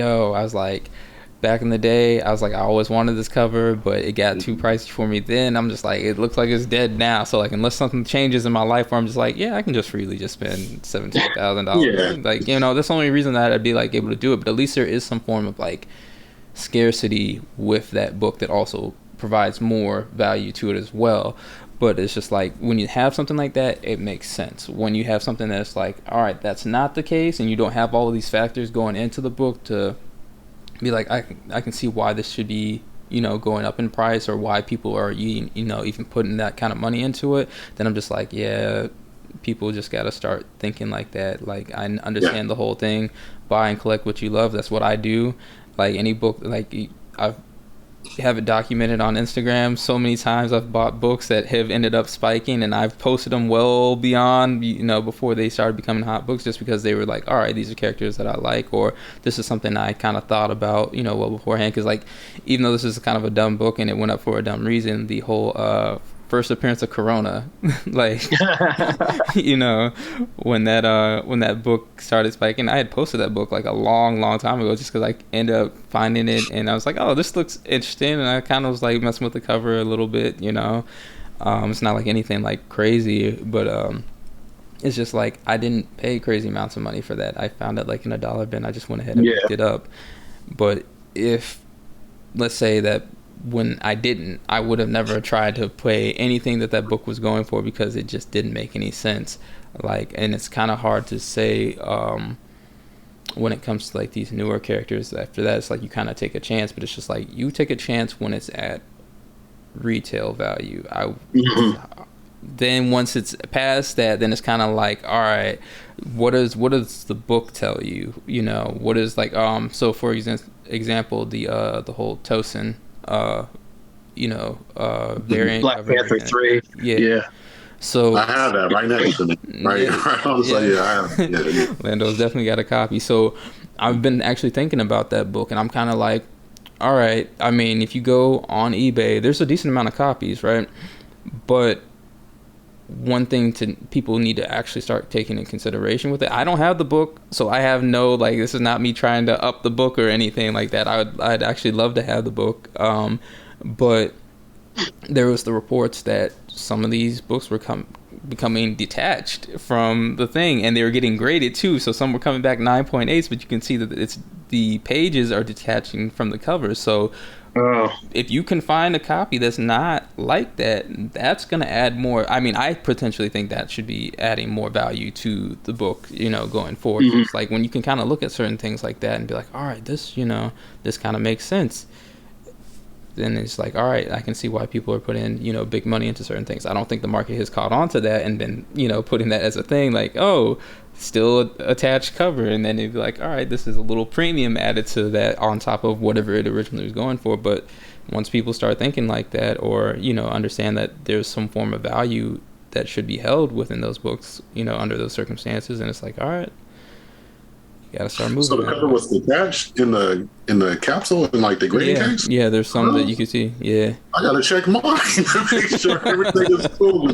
back in the day, I was like, I always wanted this cover, but it got too pricey for me then. I'm just like, it looks like it's dead now. So like, unless something changes in my life where I'm just like, I can just freely just spend $17,000. Like, you know, that's the only reason that I'd be like able to do it. But at least there is some form of like scarcity with that book that also provides more value to it as well. But it's just like, when you have something like that, it makes sense. When you have something that's like, all right, that's not the case, and you don't have all of these factors going into the book to be like, I can see why this should be, you know, going up in price, or why people are, you know, even putting that kind of money into it, then I'm just like, yeah, people just got to start thinking like that. Like, I understand the whole thing, buy and collect what you love. That's what I do. Like, any book, like, I've have it documented on Instagram so many times. I've bought books that have ended up spiking, and I've posted them well beyond, you know, before they started becoming hot books, just because they were like, all right, these are characters that I like, or this is something I kind of thought about, you know, well beforehand. Because, like, even though this is kind of a dumb book and it went up for a dumb reason, the whole first appearance of Corona, like, you know, when that book started spiking, I had posted that book like a long time ago, just because I ended up finding it, and I was like, oh, this looks interesting, and I kind of was like messing with the cover a little bit, you know. It's not like anything like crazy, but it's just like, I didn't pay crazy amounts of money for that. I found it like in a dollar bin. I just went ahead and picked it up. But if, let's say that when I didn't, I would have never tried to pay anything that book was going for, because it just didn't make any sense. Like, and it's kind of hard to say when it comes to like these newer characters. After that, it's like you kind of take a chance, but it's just like, you take a chance when it's at retail value. Then once it's past that, then it's kind of like, all right, what does the book tell you? You know, what is like so for example, the whole Tosin variant, Black Panther 3. Yeah. So I have that right next to me. Right. I was like, I have. Yeah. Lando's definitely got a copy. So I've been actually thinking about that book, and I'm kind of like, all right, I mean, if you go on eBay, there's a decent amount of copies, right? But one thing people need to actually start taking into consideration with it. I don't have the book, so I have no, like, this is not me trying to up the book or anything like that. I'd actually love to have the book, but there was the reports that some of these books were becoming detached from the thing, and they were getting graded too. So some were coming back 9.8s, but you can see that the pages are detaching from the cover. So if you can find a copy that's not like that, that's going to add more. I mean, I potentially think that should be adding more value to the book, you know, going forward. Mm-hmm. It's like when you can kind of look at certain things like that and be like, all right, this, you know, this kind of makes sense. Then it's like, all right, I can see why people are putting, you know, big money into certain things. I don't think the market has caught on to that and been, you know, putting that as a thing, like, oh, still attached cover, and then it'd be like, all right, this is a little premium added to that on top of whatever it originally was going for. But once people start thinking like that, or, you know, understand that there's some form of value that should be held within those books, you know, under those circumstances, and it's like, all right, you gotta start moving. So the cover was detached in the capsule and like the grading case? Yeah, there's some that you can see. Yeah, I gotta check mine to make sure everything is cool.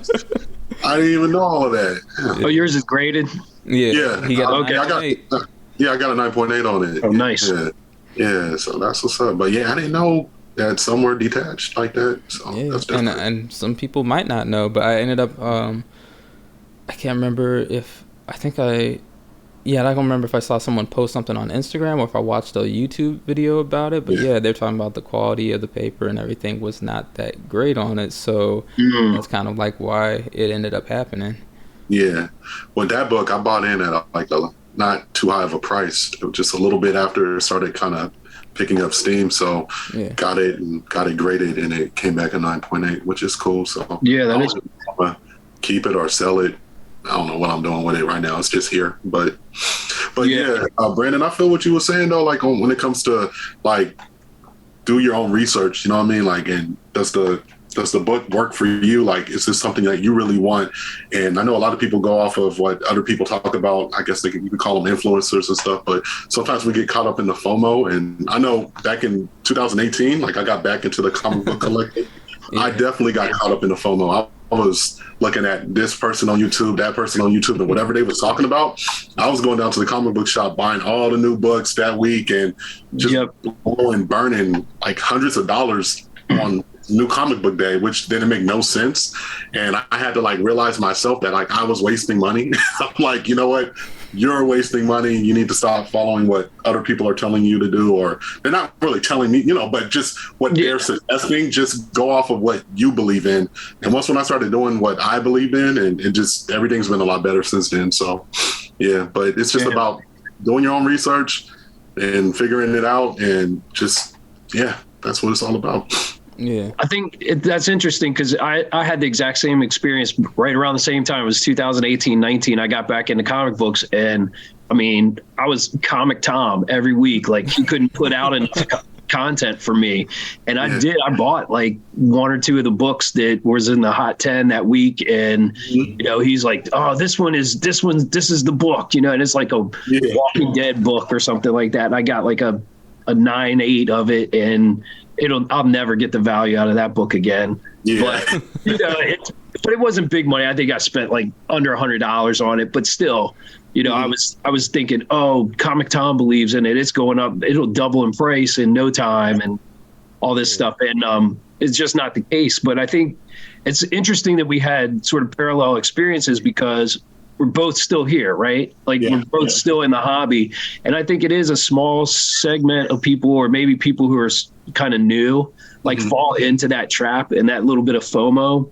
I didn't even know all of that. Oh, yours is graded? Yeah. He got I got a 9.8 on it. Oh, nice. Yeah, so that's what's up. But yeah, I didn't know that some were detached like that. So that's different. And some people might not know, but I ended up I can't remember if I don't remember if I saw someone post something on Instagram or if I watched a YouTube video about it. But yeah, they're talking about the quality of the paper and everything was not that great on it. So that's kind of like why it ended up happening. Yeah. Well, that book I bought in at like a not too high of a price. It was just a little bit after it started kind of picking up steam. So got it graded, and it came back a 9.8, which is cool. So yeah, that is. Keep it or sell it. I don't know what I'm doing with it right now. It's just here, but Brandon, I feel what you were saying though. Like when it comes to like do your own research, you know what I mean? Like, and does the book work for you? Like, is this something that you really want? And I know a lot of people go off of what other people talk about. I guess you can call them influencers and stuff, but sometimes we get caught up in the FOMO. And I know back in 2018, like I got back into the comic book collecting. I definitely got caught up in the FOMO. I was looking at this person on YouTube, that person on YouTube, and whatever they was talking about. I was going down to the comic book shop, buying all the new books that week, and just going burning like hundreds of dollars on new comic book day, which didn't make no sense. And I had to like realize myself that like I was wasting money. I'm like, you know what? You're wasting money. You need to stop following what other people are telling you to do, or they're not really telling me, you know, but just what they're suggesting. Just go off of what you believe in. And once when I started doing what I believe in, and it just everything's been a lot better since then. So, yeah, but it's just about doing your own research, and figuring it out, and just, yeah, that's what it's all about. Yeah, I think that's interesting because I had the exact same experience right around the same time. It was 2018-19. I got back into comic books, and I mean, I was Comic Tom every week. Like, he couldn't put out enough content for me, and I bought like one or two of the books that was in the hot 10 that week, and you know, he's like, oh, this is the book, you know, and it's like a Walking Dead book or something like that, and I got like a 9/8 of it, and I'll never get the value out of that book again. But you know, but it wasn't big money. I think I spent like under $100 on it, but still, you know, I was thinking, oh, Comic Tom believes in it. It's going up. It'll double in price in no time, and all this stuff. And it's just not the case. But I think it's interesting that we had sort of parallel experiences because we're both still here, right? Like, we're both still in the hobby. And I think it is a small segment of people, or maybe people who are kind of new, like fall into that trap and that little bit of FOMO.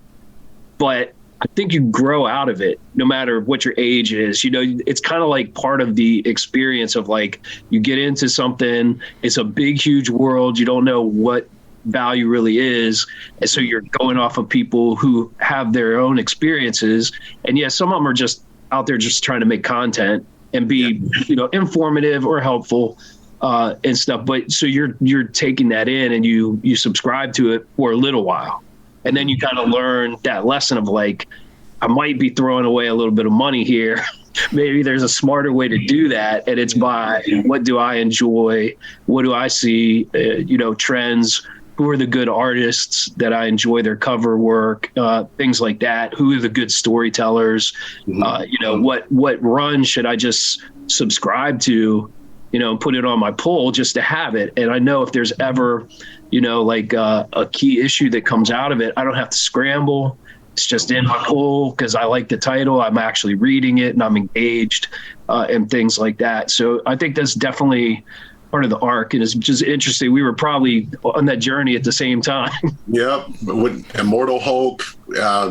But I think you grow out of it no matter what your age is. You know, it's kind of like part of the experience of, like, you get into something, it's a big, huge world. You don't know what value really is. And so you're going off of people who have their own experiences. And yes, some of them are just out there just trying to make content and be, you know, informative or helpful and stuff. But so you're taking that in, and you subscribe to it for a little while. And then you kind of learn that lesson of, like, I might be throwing away a little bit of money here. Maybe there's a smarter way to do that. And it's by, what do I enjoy? What do I see? You know, trends. Who are the good artists that I enjoy their cover work? Things like that. Who are the good storytellers? You know, what run should I just subscribe to, you know, and put it on my pull just to have it? And I know if there's ever, you know, like a key issue that comes out of it, I don't have to scramble. It's just in my pull because I like the title. I'm actually reading it and I'm engaged and things like that. So I think that's definitely part of the arc, and it's just interesting. We were probably on that journey at the same time. Yep, with Immortal Hulk,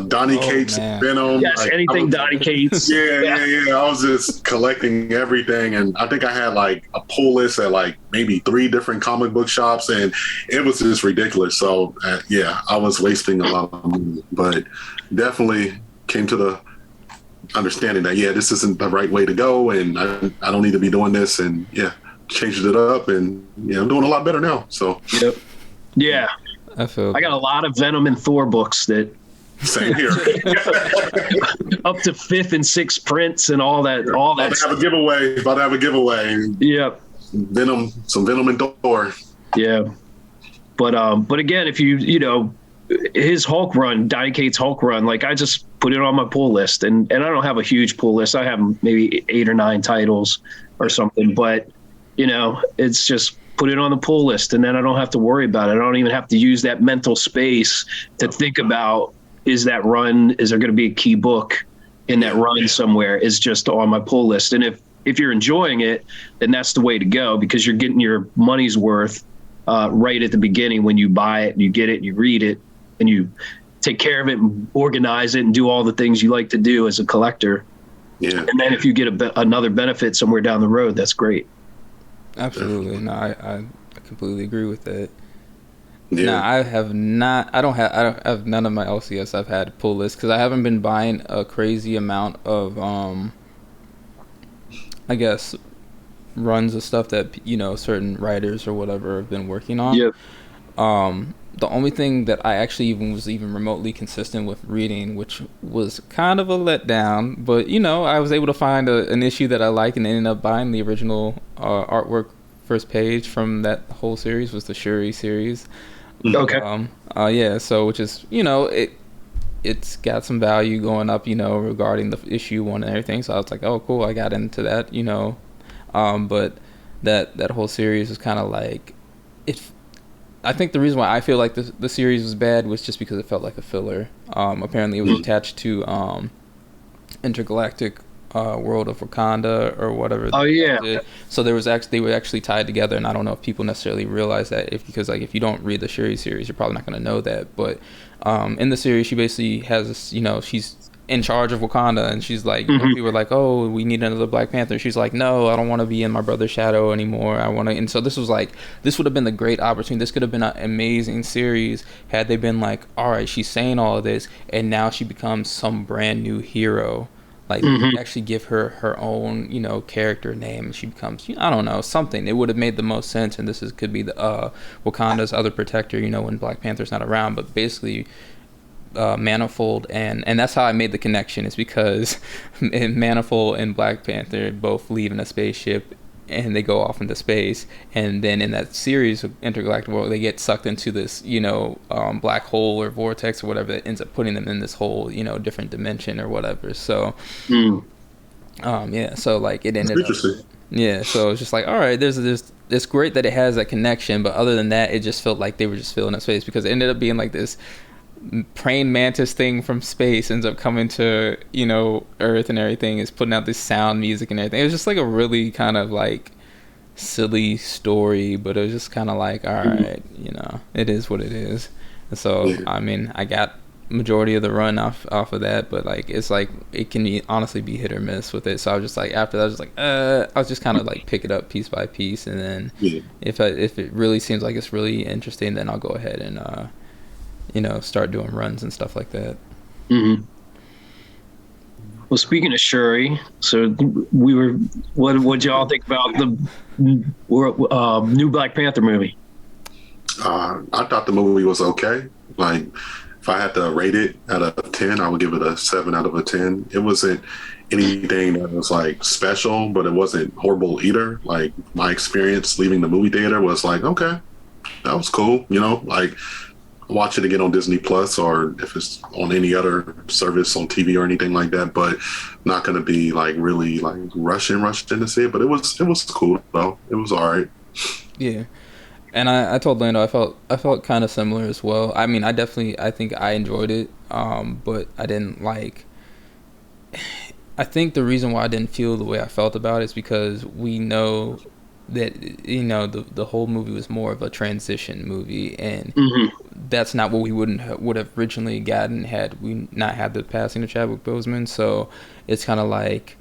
Donny Cates, Venom. Yes, like, anything Donny Cates. Yeah. I was just collecting everything, and I think I had like a pull list at like maybe 3 different comic book shops, and it was just ridiculous. So I was wasting a lot of money, but definitely came to the understanding that this isn't the right way to go, and I don't need to be doing this, and changed it up, and I'm doing a lot better now. So I got a lot of Venom and Thor books that same here. Up to 5th and 6th prints and all that. About to have a giveaway. Yep. Some Venom and Thor. Yeah. But again, if you know his Hulk run, Donny Cates' Hulk run, like, I just put it on my pull list, and I don't have a huge pull list. I have maybe 8 or 9 titles or something, but you know, it's just put it on the pull list, and then I don't have to worry about it. I don't even have to use that mental space to think about, is there going to be a key book in that run somewhere? It's just on my pull list. And if you're enjoying it, then that's the way to go, because you're getting your money's worth right at the beginning when you buy it, and you get it, and you read it, and you take care of it and organize it and do all the things you like to do as a collector. Yeah. And then if you get another benefit somewhere down the road, that's great. Absolutely. No, I completely agree with that. Yeah. No, I have not. I don't have none of my LCS. I've had pull lists because I haven't been buying a crazy amount of I guess runs of stuff that, you know, certain writers or whatever have been working on. Yep. The only thing that I actually was even remotely consistent with reading, which was kind of a letdown, but, you know, I was able to find an issue that I liked and ended up buying the original artwork first page from that whole series, was the Shuri series. Okay. So which is, you know, it's got some value going up, you know, regarding the issue 1 and everything. So I was like, oh, cool, I got into that, you know. But that whole series was kind of like, I think the reason why I feel like the series was bad was just because it felt like a filler. Apparently it was attached to Intergalactic World of Wakanda or whatever. Oh yeah. So they were actually tied together, and I don't know if people necessarily realize that, because if you don't read the Shuri series, you're probably not going to know that. But in the series, she basically has this, you know, she's in charge of Wakanda, and she's like, you know, people were like, oh, we need another Black Panther. She's like, no, I don't want to be in my brother's shadow anymore. I want to. And so this would have been the great opportunity. This could have been an amazing series had they been like, all right, she's saying all of this, and now she becomes some brand new hero. Like, actually give her own, you know, character name. She becomes, you know, I don't know, something. It would have made the most sense, and could be the Wakanda's other protector, you know, when Black Panther's not around. But basically, Manifold and that's how I made the connection, is because Manifold and Black Panther both leave in a spaceship, and they go off into space, and then in that series of Intergalactic World, they get sucked into this, you know, black hole or vortex or whatever that ends up putting them in this whole, you know, different dimension or whatever. So yeah, so like it ended up, yeah, so it's just like, all right, it's great that it has that connection, but other than that, it just felt like they were just filling up space, because it ended up being like this praying mantis thing from space ends up coming to, you know, Earth, and everything is putting out this sound music and everything. It was just like a really kind of like silly story, but it was just kind of like, all right, you know, it is what it is. And so I mean, I got majority of the run off of that, but like it's like it can honestly be hit or miss with it. So I was just like, after that, I was just like, I was just kind of like pick it up piece by piece, and then if it really seems like it's really interesting, then I'll go ahead and you know, start doing runs and stuff like that. Well, speaking of Shuri, so what y'all think about the new Black Panther movie? I thought the movie was okay. Like, if I had to rate it out of 10, I would give it a 7 out of a 10. It wasn't anything that was like special, but it wasn't horrible either. Like, my experience leaving the movie theater was like, okay, that was cool. You know, like, watch it again on Disney Plus, or if it's on any other service on TV or anything like that, but not going to be like really like rushing to see it. But it was cool though. It was all right. Yeah. And I told Lando I felt kind of similar as well. I mean, I think I enjoyed it, but I didn't like. I think the reason why I didn't feel the way I felt about it is because we know that, you know, the whole movie was more of a transition movie, and that's not what we would have originally gotten had we not had the passing of Chadwick Boseman. So it's kind of like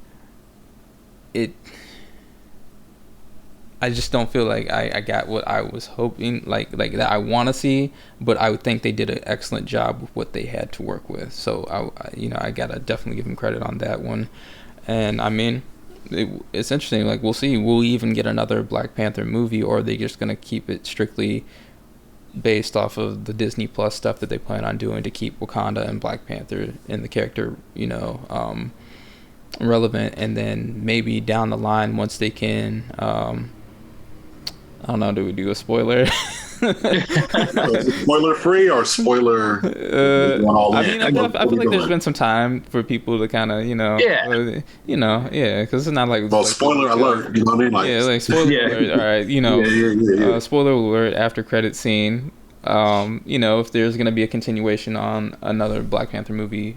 I just don't feel like I got what I was hoping, like that I want to see, but I would think they did an excellent job with what they had to work with. So I gotta definitely give them credit on that one. And I mean, it's interesting. Like, we'll see. Will we even get another Black Panther movie, or are they just gonna keep it strictly based off of the Disney Plus stuff that they plan on doing to keep Wakanda and Black Panther and the character, you know, relevant? And then maybe down the line, once they can, I don't know, do we do a spoiler? Spoiler free or spoiler? I mean, I feel like there's been some time for people to kind of, because it's not like. Well, spoiler alert, you know what I mean? Like, yeah, like spoiler alert. All right, you know, spoiler alert after credit scene. You know, if there's gonna be a continuation on another Black Panther movie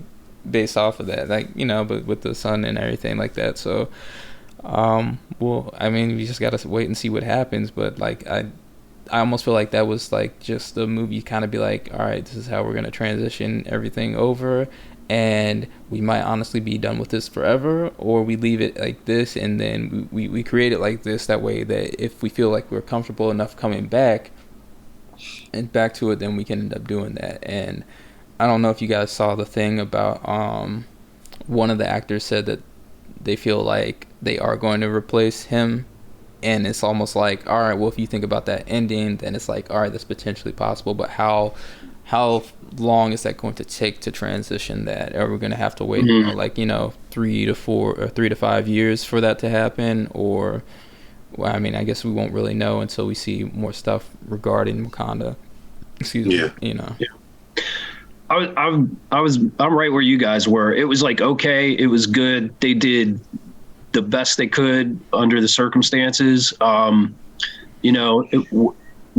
based off of that, like, you know, but with the son and everything like that. So, well, I mean, we just gotta wait and see what happens. But like, I almost feel like that was like just the movie kind of be like, all right, this is how we're going to transition everything over, and we might honestly be done with this forever, or we leave it like this and then we create it like this, that way that if we feel like we're comfortable enough coming back to it, then we can end up doing that. And I don't know if you guys saw the thing about one of the actors said that they feel like they are going to replace him. And it's almost like, all right, well, if you think about that ending, then it's like, all right, that's potentially possible. But how long is that going to take to transition that? Are we going to have to wait, 3 to 4 or 3 to 5 years for that to happen? Or, well, I mean, I guess we won't really know until we see more stuff regarding Wakanda. Excuse me. You know. Yeah. I'm right where you guys were. It was like, okay, it was good. They did the best they could under the circumstances. While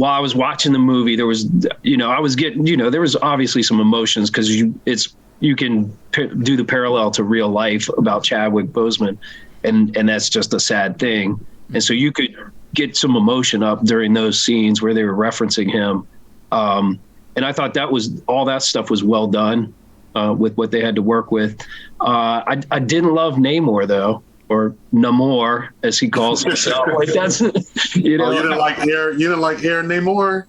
I was watching the movie, there was, I was getting, there was obviously some emotions, because you can do the parallel to real life about Chadwick Boseman, and that's just a sad thing. And so you could get some emotion up during those scenes where they were referencing him. And I thought all that stuff was well done. with what they had to work with. I didn't love Namor though, or Namor as he calls himself. Like that's you know. Oh, you didn't like Air Namor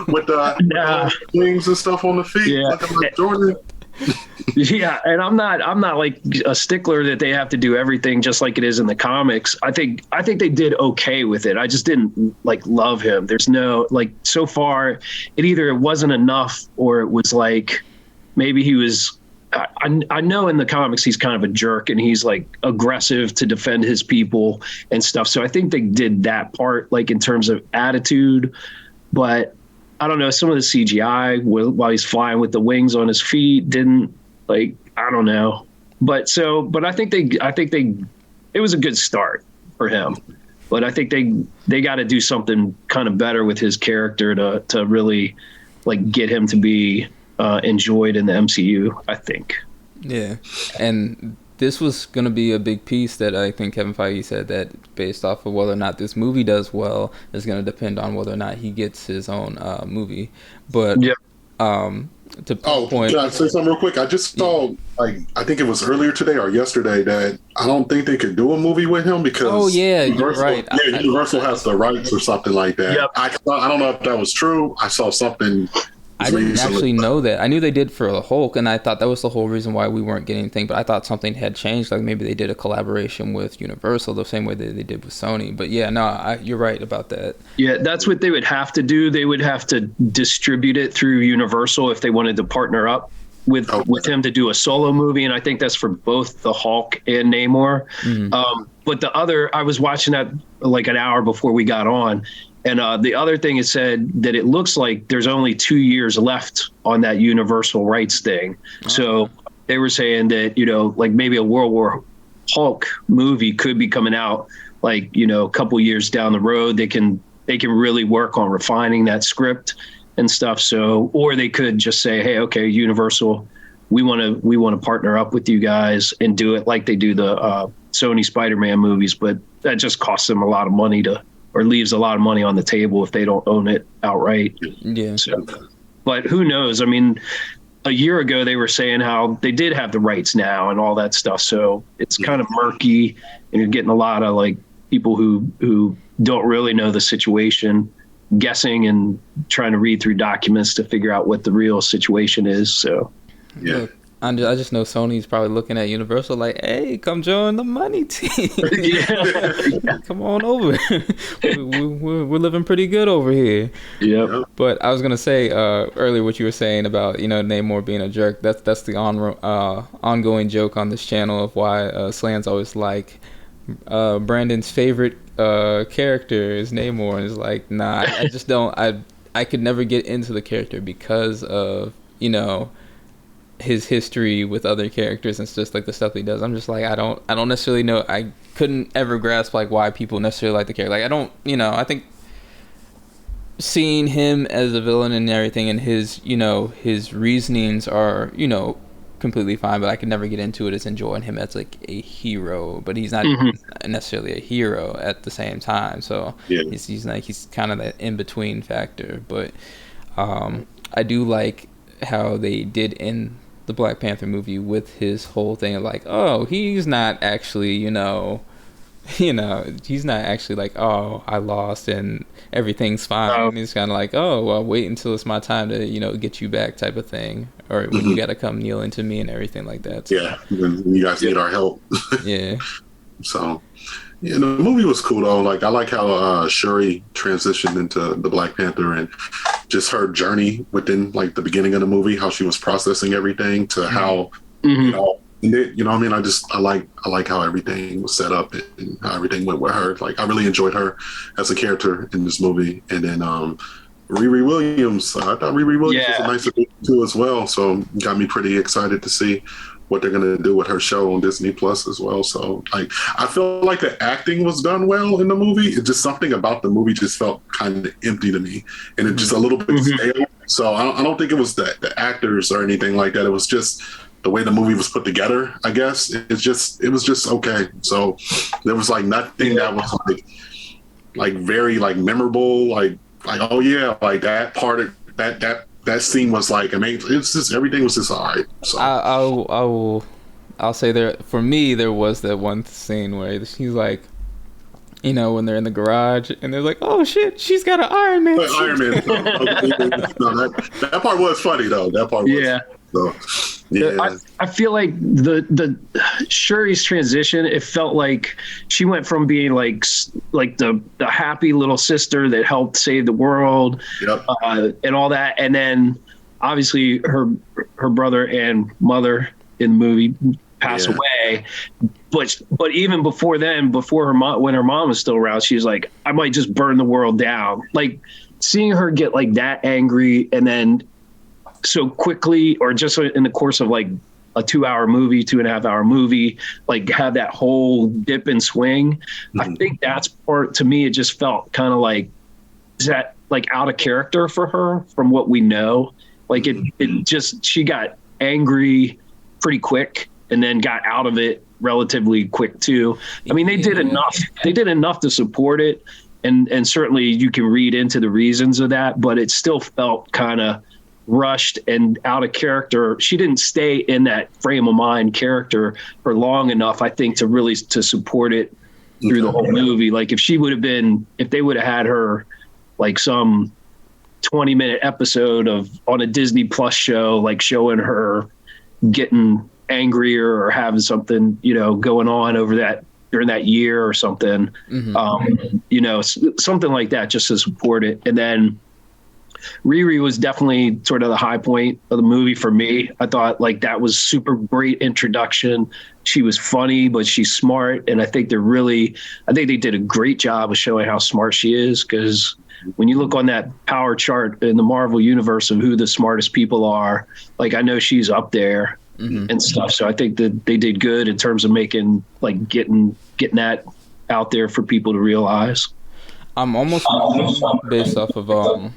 with the wings and stuff on the feet, looking like Jordan. Yeah, and I'm not like a stickler that they have to do everything just like it is in the comics. I think they did okay with it. I just didn't like love him. There's no like so far it wasn't enough or it was like maybe he was I know in the comics he's kind of a jerk and he's like aggressive to defend his people and stuff. So I think they did that part like in terms of attitude, but I don't know, some of the CGI while he's flying with the wings on his feet didn't like, I don't know. But I think it was a good start for him. But I think they got to do something kind of better with his character to really like get him to be enjoyed in the MCU, I think. Yeah. And this was going to be a big piece that I think Kevin Feige said that based off of whether or not this movie does well is going to depend on whether or not he gets his own movie. But to point, can I say something real quick? I just saw, I think it was earlier today or yesterday that I don't think they could do a movie with him because you're right. Yeah, Universal has the rights or something like that. Yep. I don't know if that was true. I saw something. I didn't actually know that. I knew they did for the Hulk, and I thought that was the whole reason why we weren't getting anything. But I thought something had changed. Like maybe they did a collaboration with Universal the same way that they did with Sony. But yeah, no, you're right about that. Yeah, that's what they would have to do. They would have to distribute it through Universal if they wanted to partner up with him to do a solo movie. And I think that's for both the Hulk and Namor. Mm-hmm. But I was watching that like an hour before we got on. And the other thing is said that it looks like there's only 2 years left on that Universal rights thing. Oh. So they were saying that, like maybe a World War Hulk movie could be coming out like, a couple years down the road. They can really work on refining that script and stuff. So, or they could just say, hey, okay, Universal, we want to partner up with you guys and do it like they do the Sony Spider-Man movies. But that just costs them a lot of money or leaves a lot of money on the table if they don't own it outright. Yeah. So, but who knows? I mean, a year ago they were saying how they did have the rights now and all that stuff. So it's kind of murky, and you're getting a lot of like people who don't really know the situation, guessing and trying to read through documents to figure out what the real situation is. So yeah. Look, I just know Sony's probably looking at Universal like, hey, come join the money team. Come on over. We're living pretty good over here. Yeah. But I was going to say earlier what you were saying about, Namor being a jerk. That's the ongoing joke on this channel of why Slan's always like Brandon's favorite character is Namor. And it's like, nah, I just don't. I could never get into the character because of, his history with other characters and just like the stuff he does. I'm just like, I don't necessarily know. I couldn't ever grasp like why people necessarily like the character. Like I don't, I think seeing him as a villain and everything and his, his reasonings are, completely fine, but I could never get into it as enjoying him as like a hero, but he's not necessarily a hero at the same time. So he's kind of that in between factor, but I do like how they did in the Black Panther movie with his whole thing of like, oh, he's not actually, he's not actually like, oh, I lost and everything's fine. He's kind of like, oh, well, wait until it's my time to, get you back type of thing. Or when you got to come kneel into me and everything like that. So. Yeah, when you guys need our help. Yeah. So, the movie was cool though. Like I like how Shuri transitioned into the Black Panther and just her journey within like the beginning of the movie, how she was processing everything to how I like how everything was set up and how everything went with her. Like I really enjoyed her as a character in this movie. And then Riri Williams, I thought Riri Williams was a nice addition too as well. So got me pretty excited to see what they're going to do with her show on Disney Plus as well. So like, I feel like the acting was done well in the movie. It's just something about the movie just felt kind of empty to me, and it just a little bit stale. So I don't think it was the actors or anything like that. It was just the way the movie was put together, I guess. It was just okay. So there was like nothing that was like very like memorable, like oh yeah, like that part that that scene was like amazing. It's just everything was just all right. So I'll say there for me there was that one scene where she's like, you know, when they're in the garage and they're like, oh shit, she's got an Iron Man. Iron Man. No, that part was funny though. That part was. Yeah. So, yeah. I feel like the Shuri's transition, it felt like she went from being like the happy little sister that helped save the world, yep. And all that, and then obviously her brother and mother in the movie pass away. But even before then, before her mom, when her mom was still around, she was like, I might just burn the world down. Like seeing her get like that angry and then so quickly, or just in the course of like a 2-hour movie, 2.5-hour movie, like have that whole dip and swing. Mm-hmm. I think that's part, to me, it just felt kind of like, is that like out of character for her from what we know? Like it just, she got angry pretty quick and then got out of it relatively quick too. I mean, they did enough to support it. And certainly you can read into the reasons of that, but it still felt kind of rushed and out of character. She didn't stay in that frame of mind character for long enough, I think, to really to support it through the whole movie. Like if they would have had her like some 20-minute episode on a Disney Plus show, like showing her getting angrier or having something, you know, going on during that year or something, you know, something like that, just to support it. And then Riri was definitely sort of the high point of the movie for me. I thought like that was super great introduction. She was funny, but she's smart. And I think they did a great job of showing how smart she is. Because when you look on that power chart in the Marvel universe of who the smartest people are, like I know she's up there and stuff. So I think that they did good in terms of making, like getting that out there for people to realize. I'm almost based off of,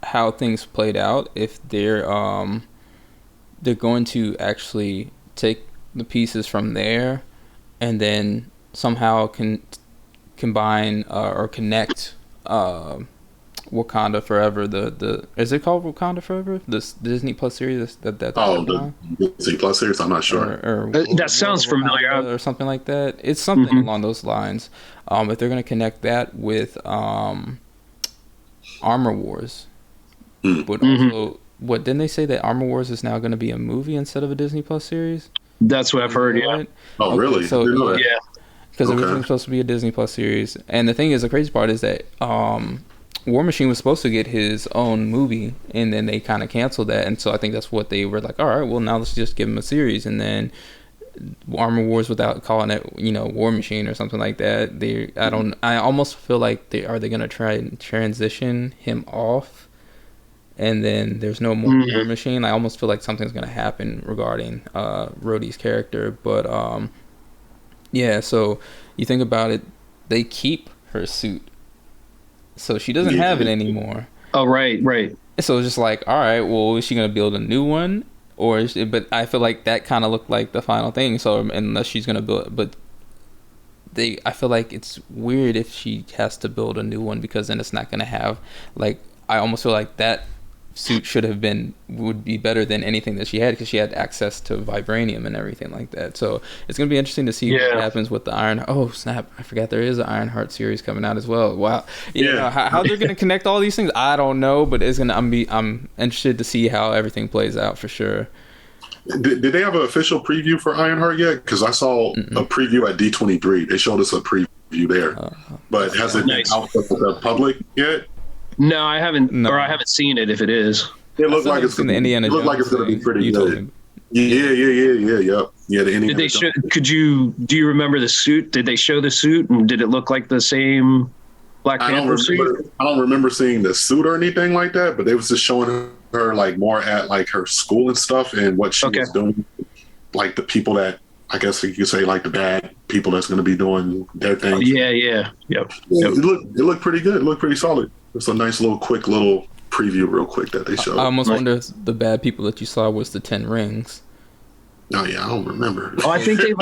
how things played out, if they're going to actually take the pieces from there and then somehow can combine or connect Wakanda Forever. The is it called Wakanda Forever? The Disney Plus series the Disney Plus series. I'm not sure. Or that sounds familiar, or something like that. It's something along those lines. If they're going to connect that with Armor Wars. But also, didn't they say that Armor Wars is now going to be a movie instead of a Disney Plus series? That's what I've heard, yeah. Right? Oh, really? So, yeah. Because everything's supposed to be a Disney Plus series. And the thing is, the crazy part is that War Machine was supposed to get his own movie, and then they kind of canceled that. And so I think that's what they were like, all right, well, now let's just give him a series. And then Armor Wars, without calling it, you know, War Machine or something like that, I almost feel like are they going to try and transition him off? And then there's no more War Machine. I almost feel like something's going to happen regarding Rhodey's character. But yeah, so you think about it, they keep her suit. So she doesn't have it anymore. Oh, right. So it's just like, all right, well, is she going to build a new one? But I feel like that kind of looked like the final thing. So unless she's going to build, but I feel like it's weird if she has to build a new one, because then it's not going to have, like, I almost feel like that suit would be better than anything that she had, because she had access to vibranium and everything like that. So it's gonna be interesting to see what happens with the Iron. Oh snap! I forgot there is an Ironheart series coming out as well. Wow. You know, how they're gonna connect all these things, I don't know, but I'm interested to see how everything plays out for sure. Did they have an official preview for Ironheart yet? Because I saw a preview at D23. They showed us a preview there, but has it been out for the public yet? No, I haven't, or I haven't seen it. If it is, it looks like it's going to be pretty good. Yeah. The Indiana. Did they show? Do you remember the suit? Did they show the suit, and did it look like the same Black Panther suit? I don't remember seeing the suit or anything like that, but they was just showing her like more at like her school and stuff, and what she was doing, like the people that, I guess you could say, like the bad people that's going to be doing their thing. Yep. It looked pretty good. It looked pretty solid. It's a nice quick little preview real quick that they showed. I almost wonder if the bad people that you saw was the 10 Rings. Oh yeah, I don't remember. I think they've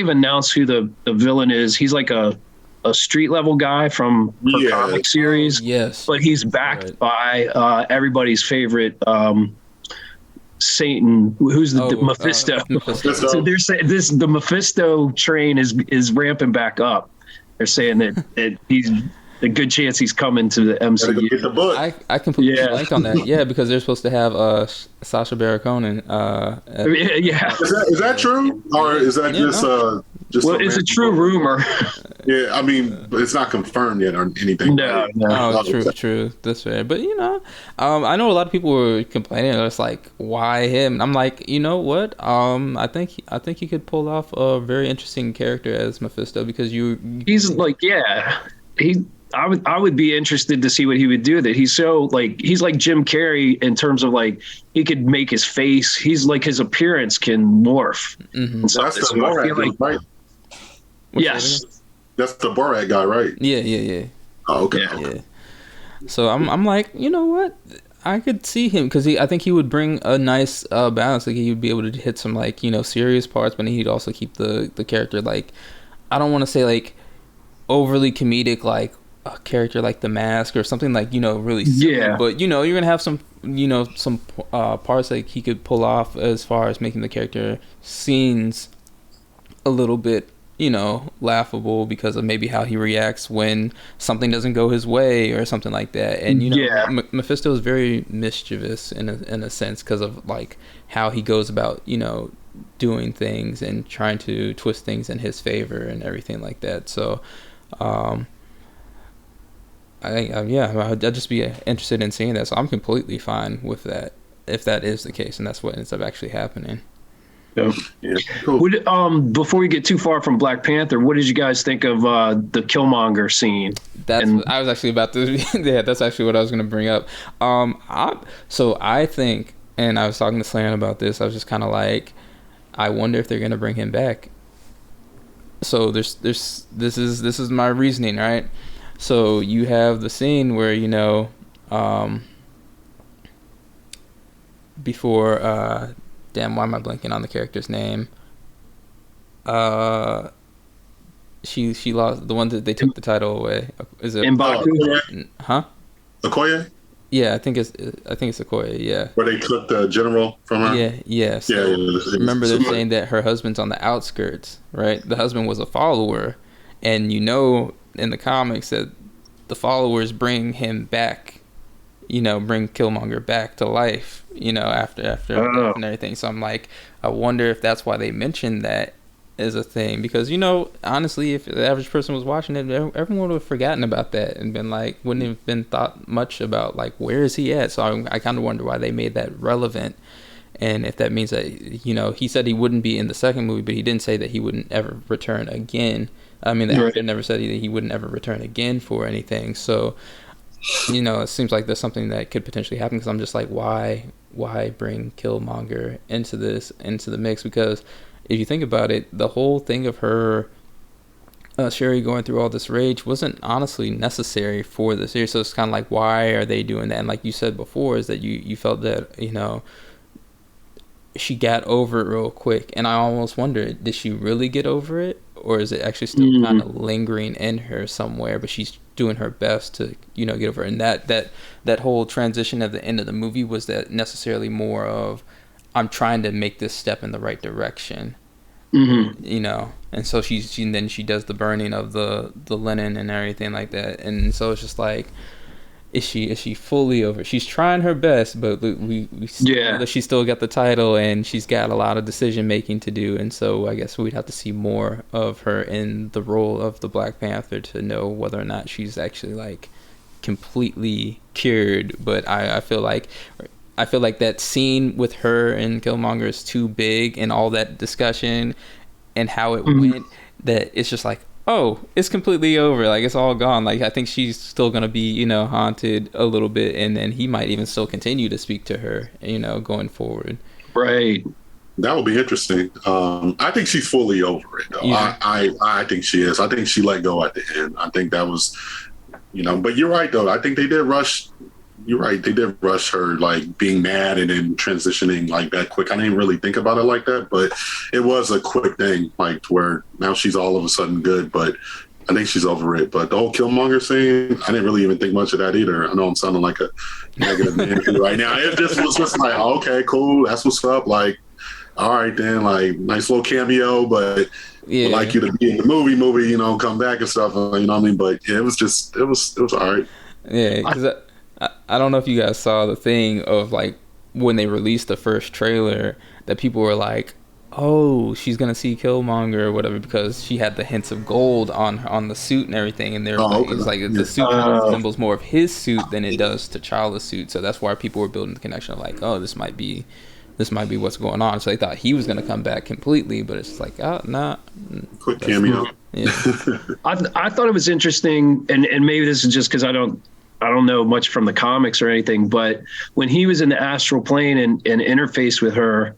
announced who the villain is. He's like a a street level guy from her comic series. Yes, but he's backed by everybody's favorite Satan, who's the Mephisto. Mephisto. So they're saying the Mephisto train is ramping back up. They're saying that he's a good chance he's coming to the MCU. Get the book. I completely blanked on that. Yeah, because they're supposed to have Sacha Baron Cohen. Is that true, or is that just? Well, it's a true rumor. Yeah, I mean, it's not confirmed yet or anything. No. True. That's fair. But I know a lot of people were complaining. It's like, why him? I'm like, you know what? I think he could pull off a very interesting character as Mephisto because he's like, I would be interested to see what he would do. That he's so he's like Jim Carrey in terms of he could make his face. He's like his appearance can morph. Mm-hmm. So that's the Borat guy, right? Yes, that's the Borat guy, right? Yeah. Oh, okay. Yeah. So I'm like, you know what? I could see him because I think he would bring a nice balance. Like he would be able to hit some serious parts, but he'd also keep the character I don't want to say overly comedic a character like The Mask or something really silly, but you're gonna have some some parts he could pull off as far as making the character scenes a little bit laughable because of maybe how he reacts when something doesn't go his way or something like that. And Mephisto is very mischievous in a sense because of how he goes about doing things and trying to twist things in his favor and everything like that. So I'd just be interested in seeing that. So I'm completely fine with that if that is the case and that's what ends up actually happening. Yeah, cool. Before we get too far from Black Panther, what did you guys think of the Killmonger scene? I was actually about to. Yeah, that's actually what I was going to bring up. I think, and I was talking to Slan about this. I was just kind of I wonder if they're going to bring him back. So this is my reasoning, right? So you have the scene where before. Damn, why am I blanking on the character's name? She lost the one that they took the title away. Is it M'Baku? Huh? Okoye? Yeah, I think it's Okoye. Yeah. Where they took the general from her. Yeah. So remember, they're saying that her husband's on the outskirts, right? The husband was a follower, and in the comics that the followers bring him back. Bring Killmonger back to life, after death and everything. So I'm I wonder if that's why they mentioned that as a thing. Because, honestly, if the average person was watching it, everyone would have forgotten about that and been wouldn't have been thought much about, where is he at? So I kind of wonder why they made that relevant. And if that means that, he said he wouldn't be in the second movie, but he didn't say that he wouldn't ever return again. I mean, the actor never said that he wouldn't ever return again for anything. So... it seems like there's something that could potentially happen because I'm just why bring Killmonger into the mix? Because if you think about it, the whole thing of her Sherry going through all this rage wasn't honestly necessary for the series. So it's kind of why are they doing that? And like you said before, is that you felt that she got over it real quick, and I almost wonder, did she really get over it, or is it actually still kind of lingering in her somewhere? But she's doing her best to get over it. And that whole transition at the end of the movie was that necessarily more of I'm trying to make this step in the right direction. And so she does the burning of the linen and everything like that, and so it's just is she fully over? She's trying her best, but we know that she's still got the title and she's got a lot of decision making to do, and so I guess we'd have to see more of her in the role of the Black Panther to know whether or not she's actually completely cured. But I feel like that scene with her and Killmonger is too big, and all that discussion and how it went, that it's just oh, it's completely over. It's all gone. I think she's still gonna be, haunted a little bit, and then he might even still continue to speak to her, going forward. Right. That would be interesting. I think she's fully over it, though. Yeah. I think she is. I think she let go at the end. I think that was, But you're right, though. I think they did rush. You're right. They did rush her, being mad and then transitioning that quick. I didn't really think about it like that, but it was a quick thing, where now she's all of a sudden good, but I think she's over it. But the whole Killmonger scene, I didn't really even think much of that either. I know I'm sounding like a negative man right now. It just was just like, okay, cool, that's what's up. Like, all right then, like nice little cameo, but would like you to be in the movie, you know, come back and stuff. You know what I mean? But yeah, it was all right. Yeah, because I don't know if you guys saw the thing of like when they released the first trailer that people were like, oh, she's gonna see Killmonger or whatever because she had the hints of gold on the suit and everything, and it's like the suit kind of resembles more of his suit than it does T'Challa's suit, so that's why people were building the connection of like, oh, this might be what's going on. So they thought he was gonna come back completely, but it's like, oh, nah. Quick cameo. Yeah. I thought it was interesting, and maybe this is just because I don't know much from the comics or anything, but when he was in the astral plane and interfaced with her,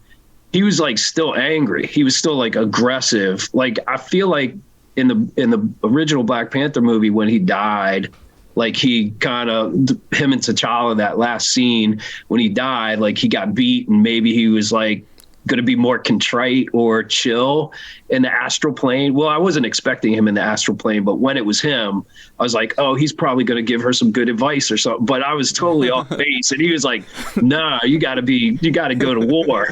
he was like still angry. He was still like aggressive. Like I feel like in the original Black Panther movie when he died, like he kind of, him and T'Challa, that last scene when he died, like he got beat and maybe he was like going to be more contrite or chill in the astral plane. Well, I wasn't expecting him in the astral plane, but when it was him, I was like, oh, he's probably going to give her some good advice or something. But I was totally off base. And he was like, nah, you got to go to war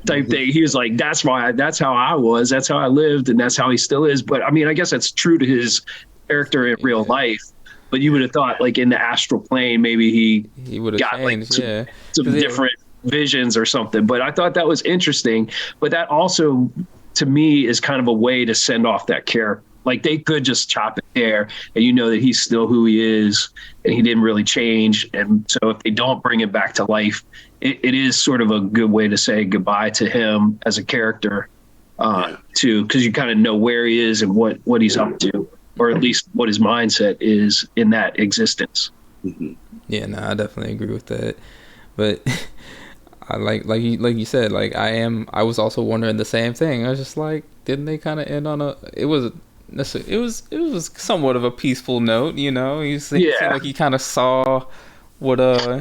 type thing. He was like, that's how I was. That's how I lived. And that's how he still is. But I mean, I guess that's true to his character in real life. But you would have thought like in the astral plane, maybe he would have got changed, like some different visions or something. But I thought that was interesting. But that also, to me, is kind of a way to send off that character. Like they could just chop it there and you know that he's still who he is and he didn't really change. And so if they don't bring him back to life, it is sort of a good way to say goodbye to him as a character too, because you kind of know where he is and what he's up to, or at least what his mindset is in that existence. Mm-hmm. Yeah, no, I definitely agree with that. But I like you said, like I was also wondering the same thing. I was just like, didn't they kind of end on it was somewhat of a peaceful note, you know? He seemed like he kind of saw what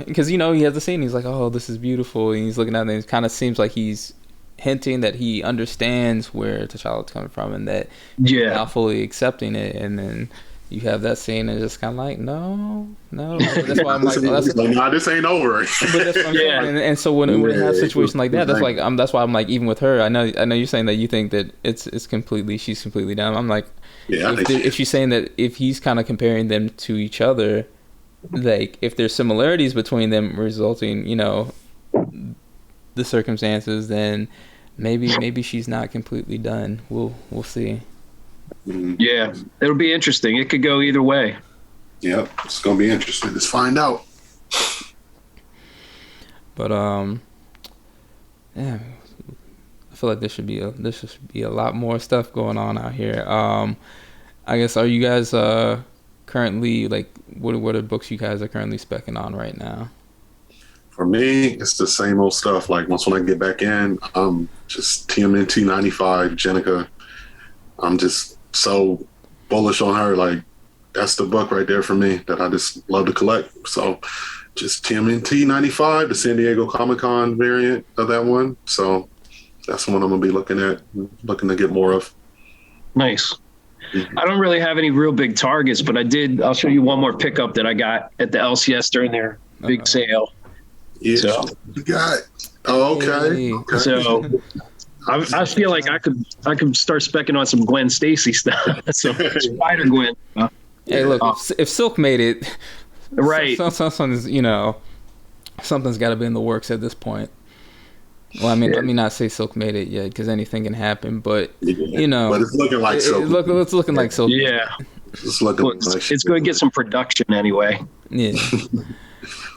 because you know he has the scene. He's like, oh, this is beautiful, and he's looking at it. And it kind of seems like he's hinting that he understands where T'Challa's coming from, and that he's now fully accepting it. And then you have that scene and just kind of like, no. That's why I'm like, nah, this ain't over. But that's what I'm saying. And so when it has a situation like that, that's like, that's why I'm like, even with her, I know you're saying that you think that she's completely down. I'm like, if she's saying that if he's kind of comparing them to each other, like if there's similarities between them resulting, you know, the circumstances, then maybe she's not completely done. We'll see. Yeah, it'll be interesting. It could go either way. Yep, it's gonna be interesting. Let's find out. But yeah, I feel like there should be a lot more stuff going on out here. I guess, are you guys currently, like, what are books you guys are currently specking on right now? For me, it's the same old stuff. Like once when I get back in, just TMNT 95, Jenica. I'm just so bullish on her. Like that's the book right there for me that I just love to collect. So just TMNT 95, the San Diego Comic-Con variant of that one. So that's the one I'm gonna be looking to get more of. Nice. Mm-hmm. I don't really have any real big targets, but I'll show you one more pickup that I got at the LCS during their big sale. Yeah, so you got it. Oh, okay. So I feel like I could start specking on some Gwen Stacy stuff. So Spider Gwen. Hey, look, if Silk made it, right? Something's got to be in the works at this point. Well, I mean, let me not say Silk made it yet, because anything can happen. But you know, but it's looking like Silk. It's looking like Silk. Yeah, it's looking. It's going to get some production anyway. Yeah.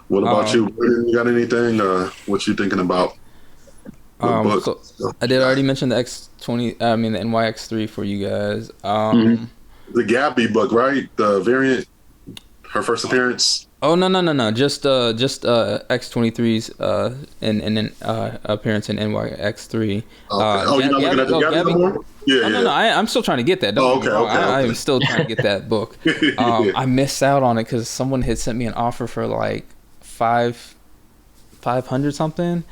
What about you? You got anything? What you thinking about? So I did already mention the the NYX3 for you guys. The Gabby book, right? The variant, her first appearance. Oh no! Just X23's and appearance in NYX3. You're not looking at the Gabby anymore? Yeah. No. I'm still trying to get that. Okay. I'm still trying to get that book. I missed out on it because someone had sent me an offer for like 500 something,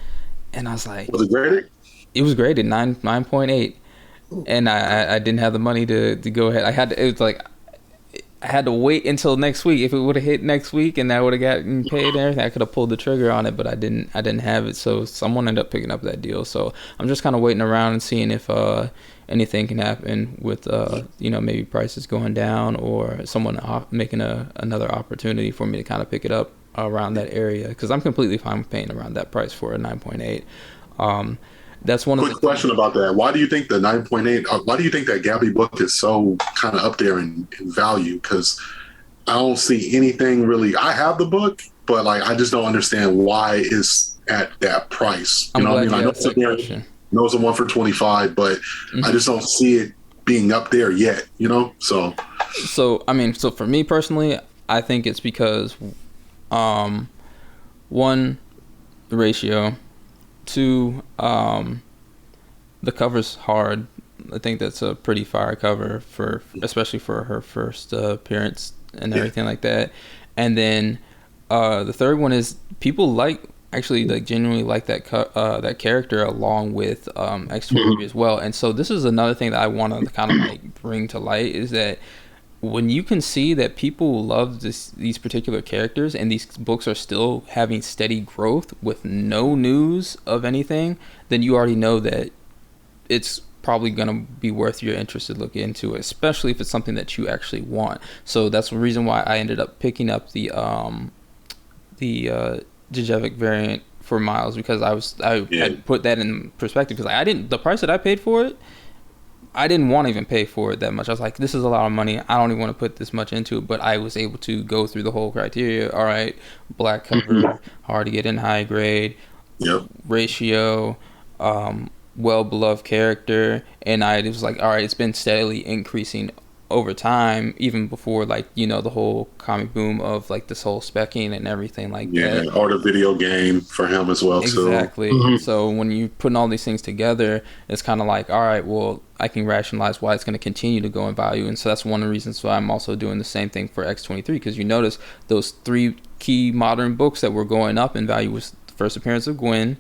and I was like, was it graded? It was graded 9.8, and I didn't have the money to go ahead. I had to. It was like I had to wait until next week. If it would have hit next week and I would have gotten paid and everything, I could have pulled the trigger on it, but I didn't have it. So someone ended up picking up that deal. So I'm just kind of waiting around and seeing if anything can happen with maybe prices going down or someone making another opportunity for me to kind of pick it up around that area, because I'm completely fine with paying around that price for a 9.8. That's one quick question about that. Why do you think the 9.8? Why do you think that Gabby book is so kind of up there in value? Because I don't see anything really. I have the book, but like I just don't understand why it's at that price. You know what I mean? I know it's a one for 25, but I just don't see it being up there yet. You know, so I mean, so for me personally, I think it's because one, the ratio. 2, the cover's hard. I think that's a pretty fire cover especially for her first appearance and everything like that. And then the third one is people genuinely like that character along with X-23 as well. And so this is another thing that I want to kind of like bring to light, is that when you can see that people love these particular characters and these books are still having steady growth with no news of anything, then you already know that it's probably going to be worth your interest to look into it, especially if it's something that you actually want. So that's the reason why I ended up picking up the Djevik variant for Miles, because I had put that in perspective, because the price that I paid for it, I didn't want to even pay for it that much. I was like, this is a lot of money. I don't even want to put this much into it. But I was able to go through the whole criteria. All right, black cover, hard to get in high grade, ratio, well-beloved character. And it was like, all right, it's been steadily increasing over time, even before the whole comic boom of like this whole specking and everything like that. Yeah, or the video game for him as well. Exactly. So. So when you're putting all these things together, it's kind of like, all right, well, I can rationalize why it's going to continue to go in value. And so that's one of the reasons why I'm also doing the same thing for X-23, because you notice those 3 key modern books that were going up in value was the first appearance of Gwen,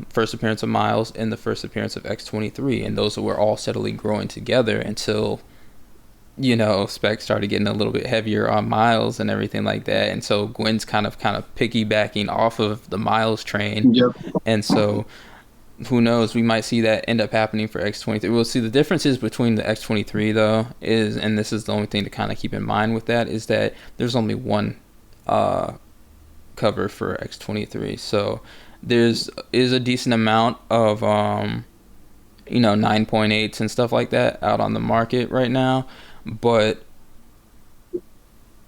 first appearance of Miles, and the first appearance of X-23. And those were all steadily growing together until Spec started getting a little bit heavier on Miles and everything like that. And so Gwen's kind of piggybacking off of the Miles train. Yep. And so who knows, we might see that end up happening for X-23. We'll see. The differences between the X-23 though is, and this is the only thing to kind of keep in mind with that, is that there's only one cover for X-23. So is a decent amount of 9.8s and stuff like that out on the market right now. But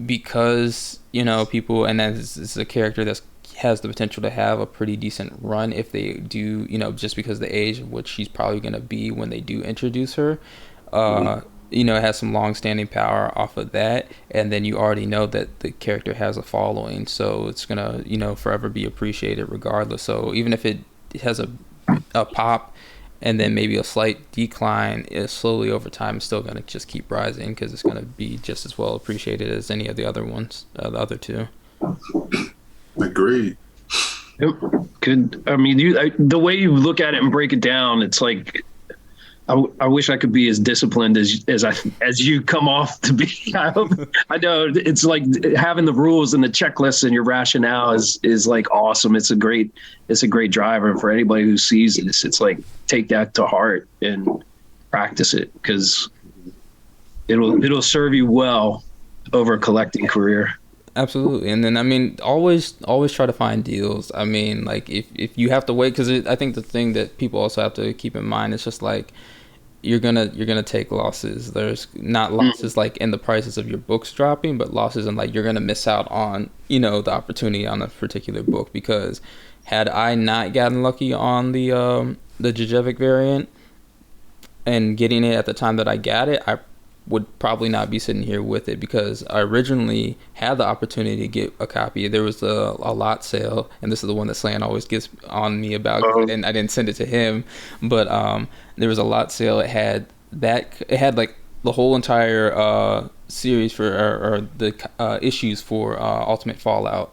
because people, and that is a character that has the potential to have a pretty decent run if they do, just because of the age of which she's probably going to be when they do introduce her, it has some long-standing power off of that. And then you already know that the character has a following, so it's going to forever be appreciated regardless. So even if it has a pop and then maybe a slight decline, slowly over time it's still going to just keep rising, because it's going to be just as well appreciated as any of the other ones, the other 2. Agreed. Yep. Good. I mean, the way you look at it and break it down, it's like, I wish I could be as disciplined as you come off to be. I know it's like having the rules and the checklists and your rationale is like awesome. It's a great driver for anybody who sees this. It's like, take that to heart and practice it, because it'll serve you well over a collecting career. Absolutely. And then I mean, always try to find deals. I mean, like if you have to wait, because I think the thing that people also have to keep in mind is just like, you're gonna take losses. There's not losses like in the prices of your books dropping, but losses in like you're gonna miss out on the opportunity on a particular book. Because had I not gotten lucky on the Djevik variant and getting it at the time that I got it, I would probably not be sitting here with it, because I originally had the opportunity to get a copy. There was a lot sale, and this is the one that Slan always gets on me about, and I didn't send it to him, but there was a lot sale. It had like the whole entire series for or the issues for Ultimate Fallout,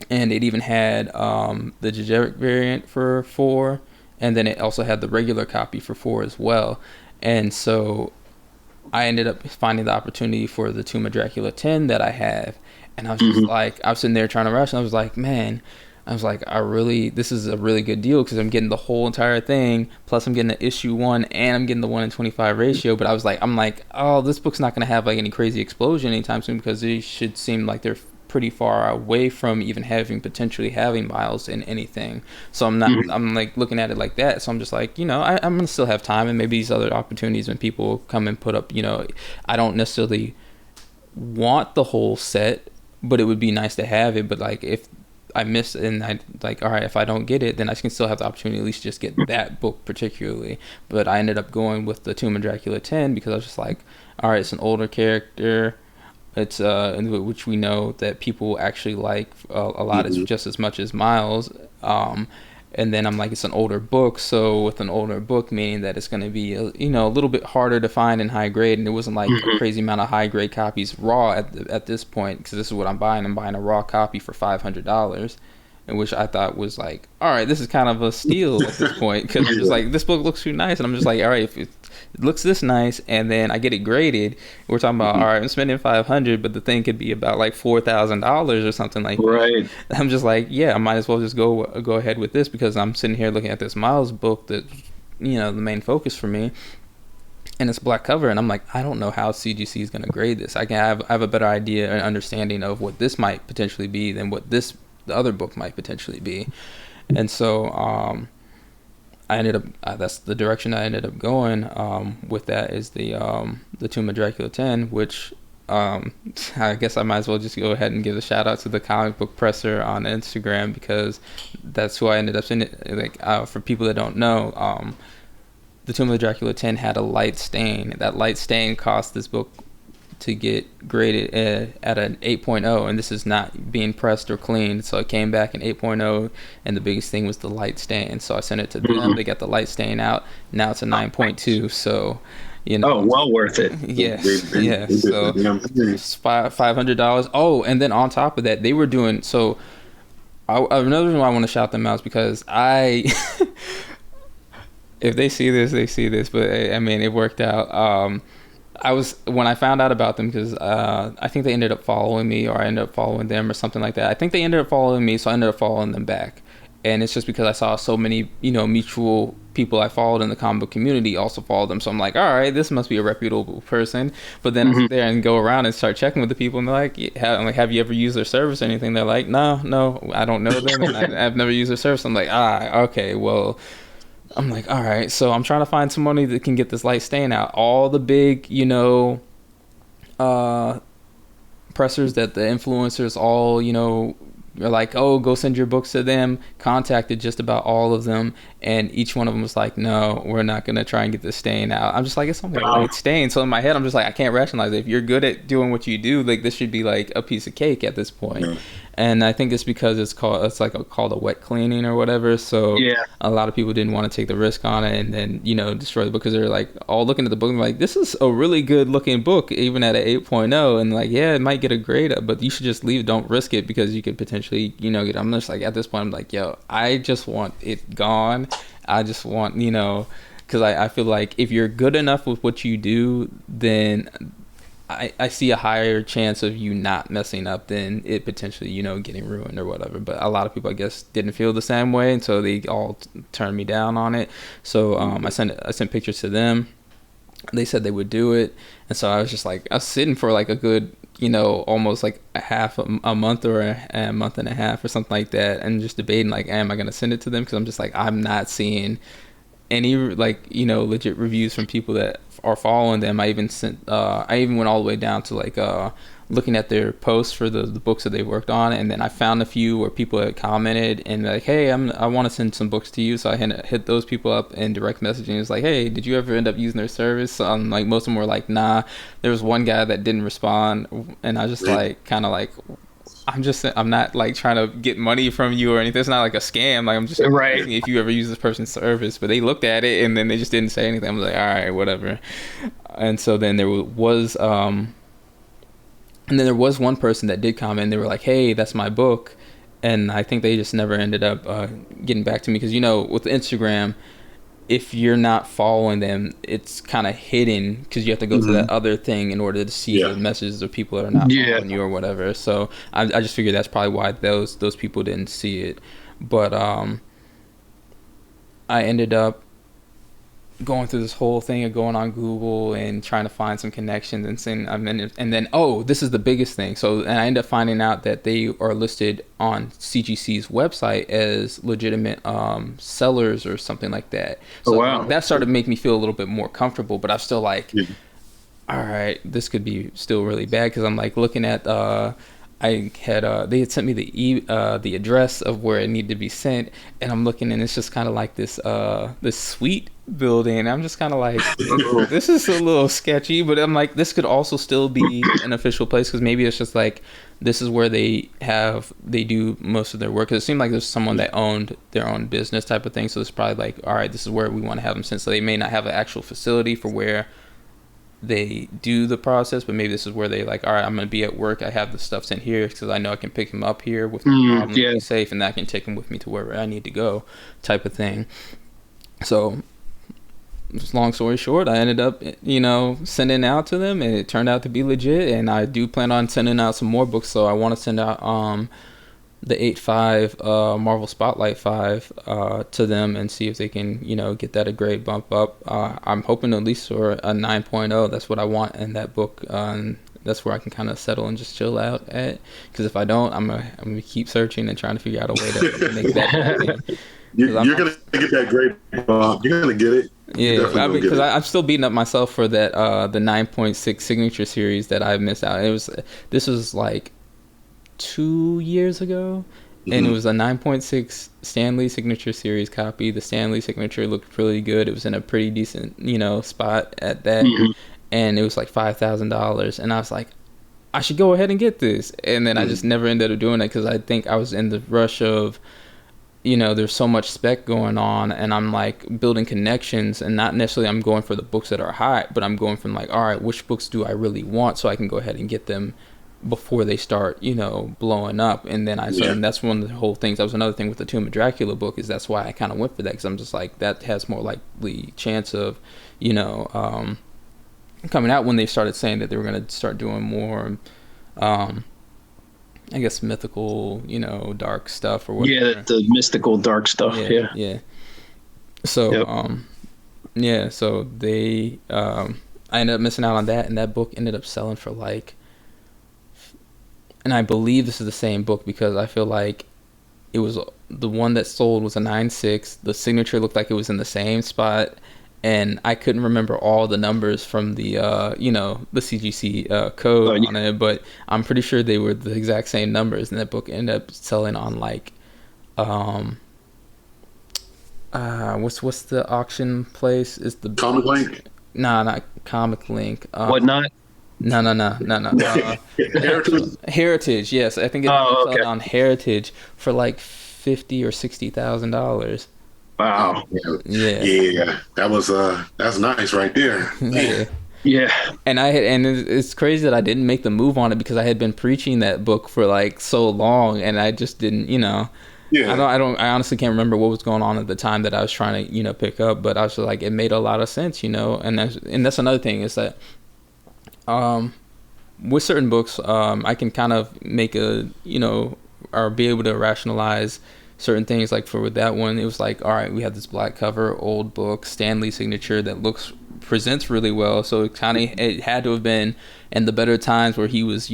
and it even had the Djevik variant for 4, and then it also had the regular copy for 4 as well. And so I ended up finding the opportunity for the Tomb of Dracula 10 that I have. And I was just like, I was sitting there trying to rush, and I was like, man, this is a really good deal because I'm getting the whole entire thing, plus I'm getting the issue 1, and I'm getting the 1:25 ratio. But I'm like, oh, this book's not going to have like any crazy explosion anytime soon because they should seem like they're pretty far away from even potentially having Miles in anything. So I'm not, I'm like looking at it like that. So I'm just like, I'm going to still have time, and maybe these other opportunities when people come and put up, I don't necessarily want the whole set, but it would be nice to have it. But like if I miss and I like, all right, if I don't get it, then I can still have the opportunity to at least just get that book particularly. But I ended up going with the Tomb of Dracula 10 because I was just like, all right, it's an older character. It's which we know that people actually like a lot is just as much as Miles. And then I'm like, it's an older book, so with an older book, meaning that it's going to be a little bit harder to find in high grade, and it wasn't like a crazy amount of high grade copies raw at this point, because this is what I'm buying. I'm buying a raw copy for $500, in which I thought was like, all right, this is kind of a steal at this point, because I'm just like, this book looks too nice, and I'm just like, all right, if it looks this nice, and then I get it graded, we're talking about, all right, I'm spending $500, but the thing could be about like $4,000 or something like that. I'm just like, yeah, I might as well just go ahead with this, because I'm sitting here looking at this Miles book that, the main focus for me, and it's black cover, and I'm like, I don't know how CGC is going to grade this. I have a better idea and understanding of what this might potentially be than what the other book might potentially be. And so I ended up that's the direction I ended up going with. That is the Tomb of Dracula 10, which I guess I might as well just go ahead and give a shout out to the comic book presser on Instagram, because that's who I ended up seeing it. Like for people that don't know, the Tomb of Dracula 10 had a light stain. That light stain cost this book to get graded at an 8.0, and this is not being pressed or cleaned, so it came back in 8.0, and the biggest thing was the light stain. So I sent it to them. They got the light stain out. Now it's a 9.2, so well worth it. Yes. Yeah, so it's $500. Oh, and then on top of that, they were doing so another reason why I want to shout them out is because if they see this, they see this, but I mean, it worked out. When I found out about them, because I think they ended up following me, or I ended up following them, or something like that. I think they ended up following me, so I ended up following them back. And it's just because I saw so many, mutual people I followed in the comic book community also followed them. So I'm like, all right, this must be a reputable person. But then I sit there and go around and start checking with the people, and they're like, have you ever used their service or anything? They're like, no, I don't know them, and I've never used their service. I'm like, okay, well. I'm like, all right, so I'm trying to find somebody that can get this light stain out. All the big, pressers that the influencers all, are like, oh, go send your books to them. Contacted just about all of them, and each one of them was like, no, we're not going to try and get this stain out. I'm just like, it's only a light stain. So in my head, I'm just like, I can't rationalize it. If you're good at doing what you do, like, this should be like a piece of cake at this point. Yeah. And I think it's because it's called a wet cleaning or whatever. So a lot of people didn't want to take the risk on it and then, destroy the book, because they're like all looking at the book and like, this is a really good looking book, even at an 8.0. And like, yeah, it might get a grade up, but you should just leave. Don't risk it, because you could potentially, get, I'm just like, at this point, I'm like, yo, I just want it gone. I just want, because I feel like if you're good enough with what you do, then I see a higher chance of you not messing up than it potentially, getting ruined or whatever. But a lot of people, I guess, didn't feel the same way, and so they all turned me down on it. So I sent pictures to them. They said they would do it, and so I was just like, I was sitting for like a good, almost like a month or a month and a half or something like that, and just debating like, am I gonna send it to them? Because I'm just like, I'm not seeing any like legit reviews from people that are following them. I even went all the way down to like looking at their posts for the books that they worked on, and then I found a few where people had commented and like, hey, I want to send some books to you. So I hit those people up in direct messaging. It's like, hey, did you ever end up using their service? Like most of them were like, nah. There was one guy that didn't respond, and I just like kind of like, I'm not like trying to get money from you or anything. It's not like a scam. Like, I'm just asking if you ever use this person's service. But they looked at it and then they just didn't say anything. I'm like, all right, whatever. And so then there was one person that did comment. They were like, hey, that's my book. And I think they just never ended up getting back to me, because with Instagram, if you're not following them, it's kind of hidden because you have to go to that other thing in order to see the messages of people that are not following you or whatever. So I just figured that's probably why those people didn't see it. But I ended up going through this whole thing of going on Google and trying to find some connections and saying, and then this is the biggest thing. So, and I ended up finding out that they are listed on CGC's website as legitimate sellers or something like that. So that started to make me feel a little bit more comfortable, but I'm still like, all right, this could be still really bad, because I'm like looking at I had they had sent me the address of where it needed to be sent, and I'm looking, and it's just kind of like this suite building, and I'm just kind of like, this is a little sketchy, but I'm like, this could also still be an official place, because maybe it's just like this is where they do most of their work, because it seemed like there's someone that owned their own business type of thing, so it's probably like, all right, this is where we want to have them sent. So they may not have an actual facility for where they do the process, but maybe this is where they like, all right, I'm going to be at work, I have the stuff sent here because I know I can pick him up here with no problem, be safe, and I can take him with me to wherever I need to go, type of thing. So just long story short, I ended up sending out to them, and it turned out to be legit, and I do plan on sending out some more books. So I want to send out the 8.5 Marvel Spotlight 5 to them and see if they can get that a grade bump up. I'm hoping at least for a 9.0. That's what I want in that book, and that's where I can kind of settle and just chill out at, because if I don't, I'm gonna keep searching and trying to figure out a way to make that happen. You're gonna get that grade bump. You're gonna get it. Yeah, because I'm still beating up myself for that the 9.6 signature series that I missed out. This was like 2 years ago, and it was a 9.6 Stan Lee signature series copy. The Stan Lee signature looked really good. It was in a pretty decent spot at that, and it was like $5,000, and I was like, I should go ahead and get this, and then I just never ended up doing it, because I think I was in the rush of there's so much spec going on, and I'm like building connections, and not necessarily I'm going for the books that are hot, but I'm going from like, all right, which books do I really want, so I can go ahead and get them before they start blowing up. And then and that's one of the whole things. That was another thing with the Tomb of Dracula book, is that's why I kind of went for that, because I'm just like, that has more likely chance of coming out when they started saying that they were going to start doing more I guess mythical, dark stuff or whatever. Yeah, the mystical dark stuff. Yeah. So, so they, I ended up missing out on that, and that book ended up selling for like, and I believe this is the same book, because I feel like it was the one that sold was a 9.6. The signature looked like it was in the same spot, and I couldn't remember all the numbers from the the CGC code on it, but I'm pretty sure they were the exact same numbers, and that book ended up selling on like what's the auction place? Is the Comic Link? No, not Comic Link. Whatnot? No. Heritage. Yes, I think it sold on Heritage for like $50,000 or $60,000. Wow. Yeah. That's nice right there. Yeah. And it's crazy that I didn't make the move on it, because I had been preaching that book for like so long, and I just didn't, I honestly can't remember what was going on at the time that I was trying to, pick up, but I was like, it made a lot of sense, and that's another thing, is that with certain books, I can kind of make or be able to rationalize certain things. Like with that one, it was like, all right, we have this black cover, old book, Stan Lee signature that presents really well. So it had to have been in the better times where he was,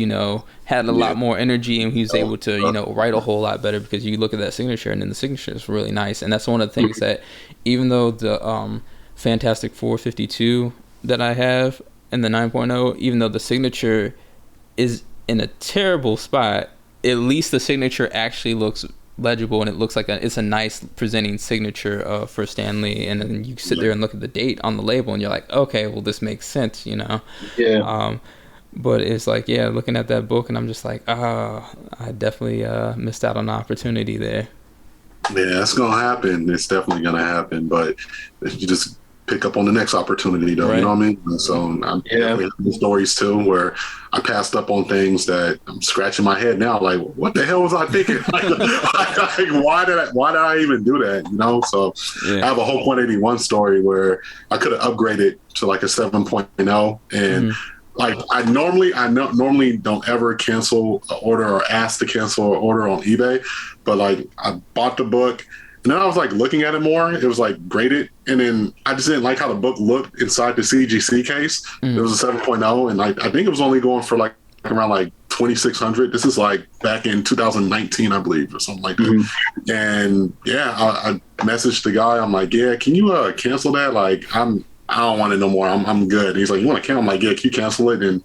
had a lot more energy, and he was able to, write a whole lot better, because you look at that signature, and then the signature is really nice. And that's one of the things that, even though the Fantastic 452 that I have and the 9.0, even though the signature is in a terrible spot, at least the signature actually looks legible, and it looks like it's a nice presenting signature for Stan Lee. And then you sit there and look at the date on the label, and you're like, okay, well, this makes sense, but it's like, looking at that book, and I'm just like, I definitely missed out on the opportunity there. Yeah, it's gonna happen. It's definitely gonna happen, but you just pick up on the next opportunity, though. Right. You know what I mean? And so I'm definitely having stories too where I passed up on things that I'm scratching my head now, like, what the hell was I thinking? Like, why did I even do that? You know? So I have a Hulk 181 story where I could have upgraded to like a 7.0 and. Like I normally don't ever cancel an order or ask to cancel an order on eBay, but like I bought the book and then I was like looking at it more. It was like graded, and then I just didn't like how the book looked inside the CGC case. It was a 7.0, and like I think it was only going for like around like 2,600. This is like back in 2019, I believe, or something like that. And I messaged the guy. I'm like, yeah, can you cancel that? Like I don't want it no more. I'm good. And he's like, you want to cancel? I'm like, yeah, can you cancel it? And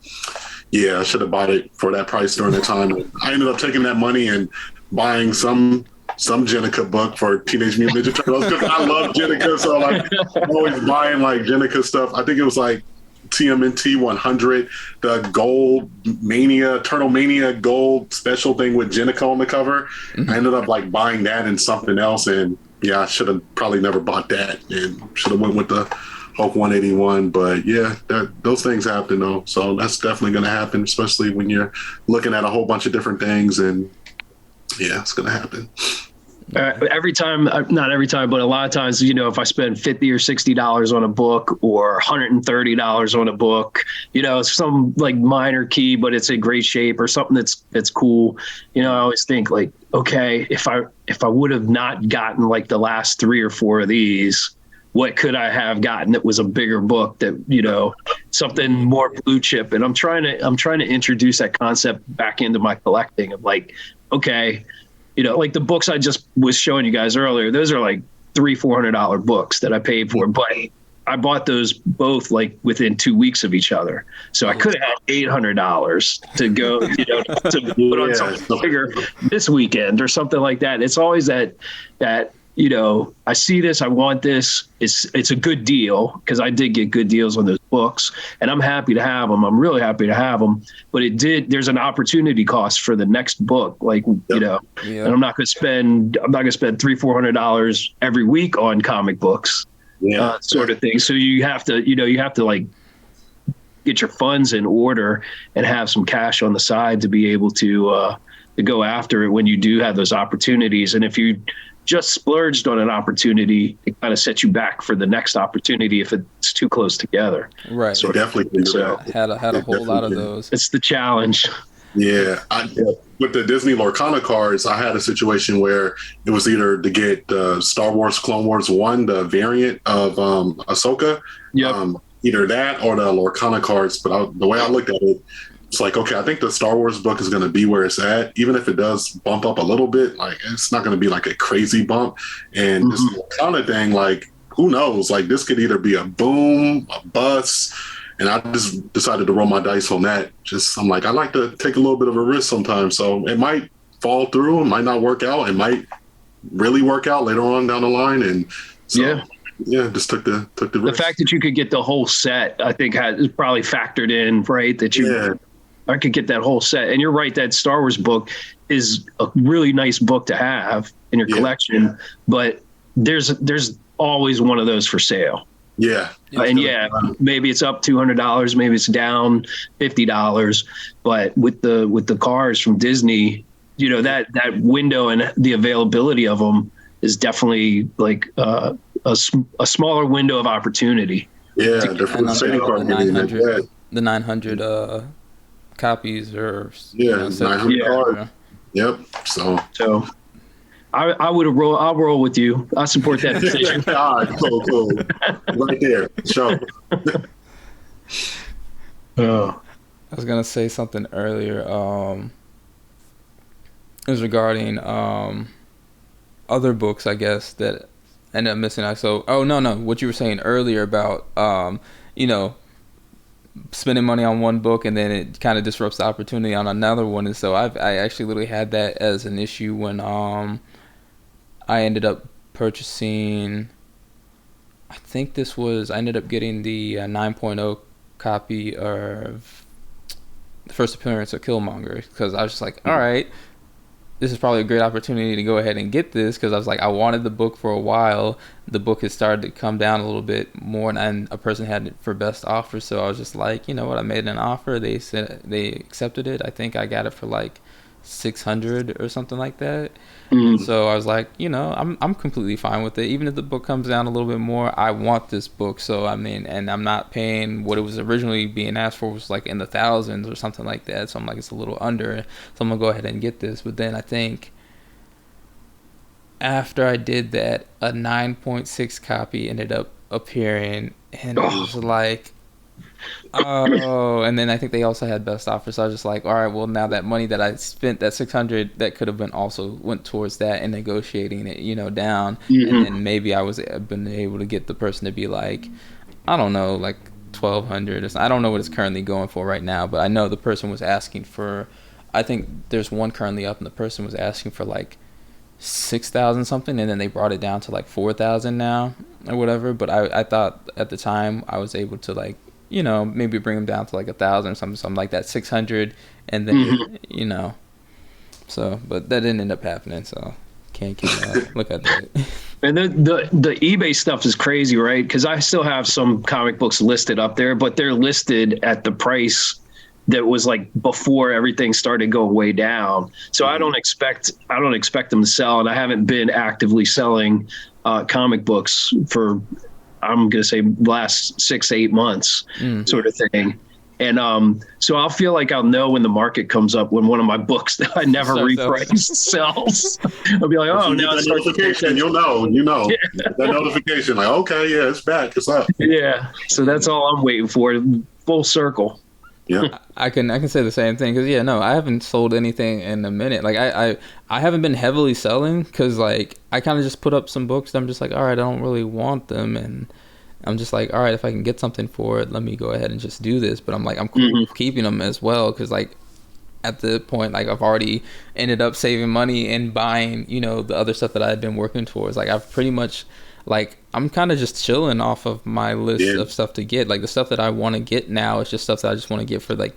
yeah, I should have bought it for that price during the time. And I ended up taking that money and buying some Jenica book for Teenage Mutant Ninja Turtles because I love Jenica. So like, I'm always buying like Jenica stuff. I think it was like TMNT 100, the Gold Mania, Turtle Mania Gold special thing with Jenica on the cover. I ended up like buying that and something else. And yeah, I should have probably never bought that and should have went with the Hulk 181, but yeah, those things happen though. So that's definitely going to happen, especially when you're looking at a whole bunch of different things. And yeah, it's going to happen. Every time, not every time, but a lot of times, you know, if I spend $50 or $60 on a book or $130 on a book, you know, some like minor key, but it's in great shape or something that's cool. You know, I always think like, okay, if I would have not gotten like the last 3 or 4 of these, what could I have gotten that was a bigger book that, you know, something more blue chip? And I'm trying to introduce that concept back into my collecting of like, okay, you know, like the books I just was showing you guys earlier, those are like $300-$400 books that I paid for, but I bought those both like within 2 weeks of each other. So I could have had $800 to go, you know, to put on something bigger this weekend or something like that. It's always that, you know, I see this, I want this. It's a good deal because I did get good deals on those books, and I'm happy to have them. I'm really happy to have them. But there's an opportunity cost for the next book, like you know. And I'm not going to spend $300-$400 every week on comic books, sort of thing. So you have to like get your funds in order and have some cash on the side to be able to go after it when you do have those opportunities. And if you just splurged on an opportunity, it kind of sets you back for the next opportunity if it's too close together. Right. So definitely. So had a whole lot of those. It's the challenge. Yeah. With the Disney Lorcana cards, I had a situation where it was either to get Star Wars Clone Wars 1, the variant of Ahsoka. Either that or the Lorcana cards. But the way I looked at it, it's like, okay, I think the Star Wars book is going to be where it's at. Even if it does bump up a little bit, like it's not going to be like a crazy bump. And this kind of thing, like, who knows? Like this could either be a boom, a bust. And I just decided to roll my dice on that. I'm like, I like to take a little bit of a risk sometimes. So it might fall through, it might not work out. It might really work out later on down the line. And so, just took the risk. The fact that you could get the whole set, I think is probably factored in, right? That I could get that whole set. And you're right, that Star Wars book is a really nice book to have in your collection, but there's always one of those for sale. Maybe it's up $200, maybe it's down $50, but with the cars from Disney, you know, that window and the availability of them is definitely like a smaller window of opportunity. Yeah, they're from the trading card. The 900 copies or 900 cards. Yep. So I would have roll. I'll roll with you. I support that decision. All right, cool. Right there. Sure. I was gonna say something earlier. It was regarding other books, I guess, that ended up missing out. So, what you were saying earlier about you know, spending money on one book and then it kind of disrupts the opportunity on another one. And so I actually literally had that as an issue when I ended up purchasing, I ended up getting the 9.0 copy of the first appearance of Killmonger, because I was just like, all right, this is probably a great opportunity to go ahead and get this, because I was like, I wanted the book for a while. The book has started to come down a little bit more, and a person had it for best offer, so I was just like, you know what, I made an offer. They said they accepted it. I think I got it for like $600 or something like that. So I was like, you know, I'm completely fine with it. Even if the book comes down a little bit more, I want this book. So I mean, and I'm not paying what it was originally being asked for, was like in the thousands or something like that. So I'm like, it's a little under. So I'm gonna go ahead and get this. But then I think after I did that, a 9.6 copy ended up appearing, and it was like, oh, and then I think they also had best offer. So I was just like, all right, well, now that money that I spent, that 600, that could have been also went towards that and negotiating it, you know, down. And then maybe I was been able to get the person to be like, I don't know, like 1,200. I don't know what it's currently going for right now, but I know the person was asking for, I think there's one currently up, and the person was asking for like 6,000 something, and then they brought it down to like 4,000 now or whatever. But I thought at the time I was able to, like, you know, maybe bring them down to like 1,000 or something like that, 600, and then you know, so, but that didn't end up happening, so can't look at that. And the eBay stuff is crazy, right? Because I still have some comic books listed up there, but they're listed at the price that was like before everything started going way down. So I don't expect them to sell, and I haven't been actively selling comic books for, I'm going to say, last 6-8 months sort of thing. And so I'll feel like I'll know when the market comes up, when one of my books that I never repriced sells. I'll be like, oh, now it's notification. You'll know. Yeah. That notification, like, okay, yeah, it's back. It's up. Yeah. So that's all I'm waiting for. Full circle. Yeah, I can say the same thing, because I haven't sold anything in a minute. Like I haven't been heavily selling, because like I kind of just put up some books that I'm just like, all right, I don't really want them, and I'm just like, all right, if I can get something for it, let me go ahead and just do this. But I'm like, I'm cool with keeping them as well, because like at the point, like, I've already ended up saving money and buying, you know, the other stuff that I had been working towards. Like I've pretty much, like, I'm kind of just chilling off of my list of stuff to get. Like the stuff that I want to get now is just stuff that I just want to get for like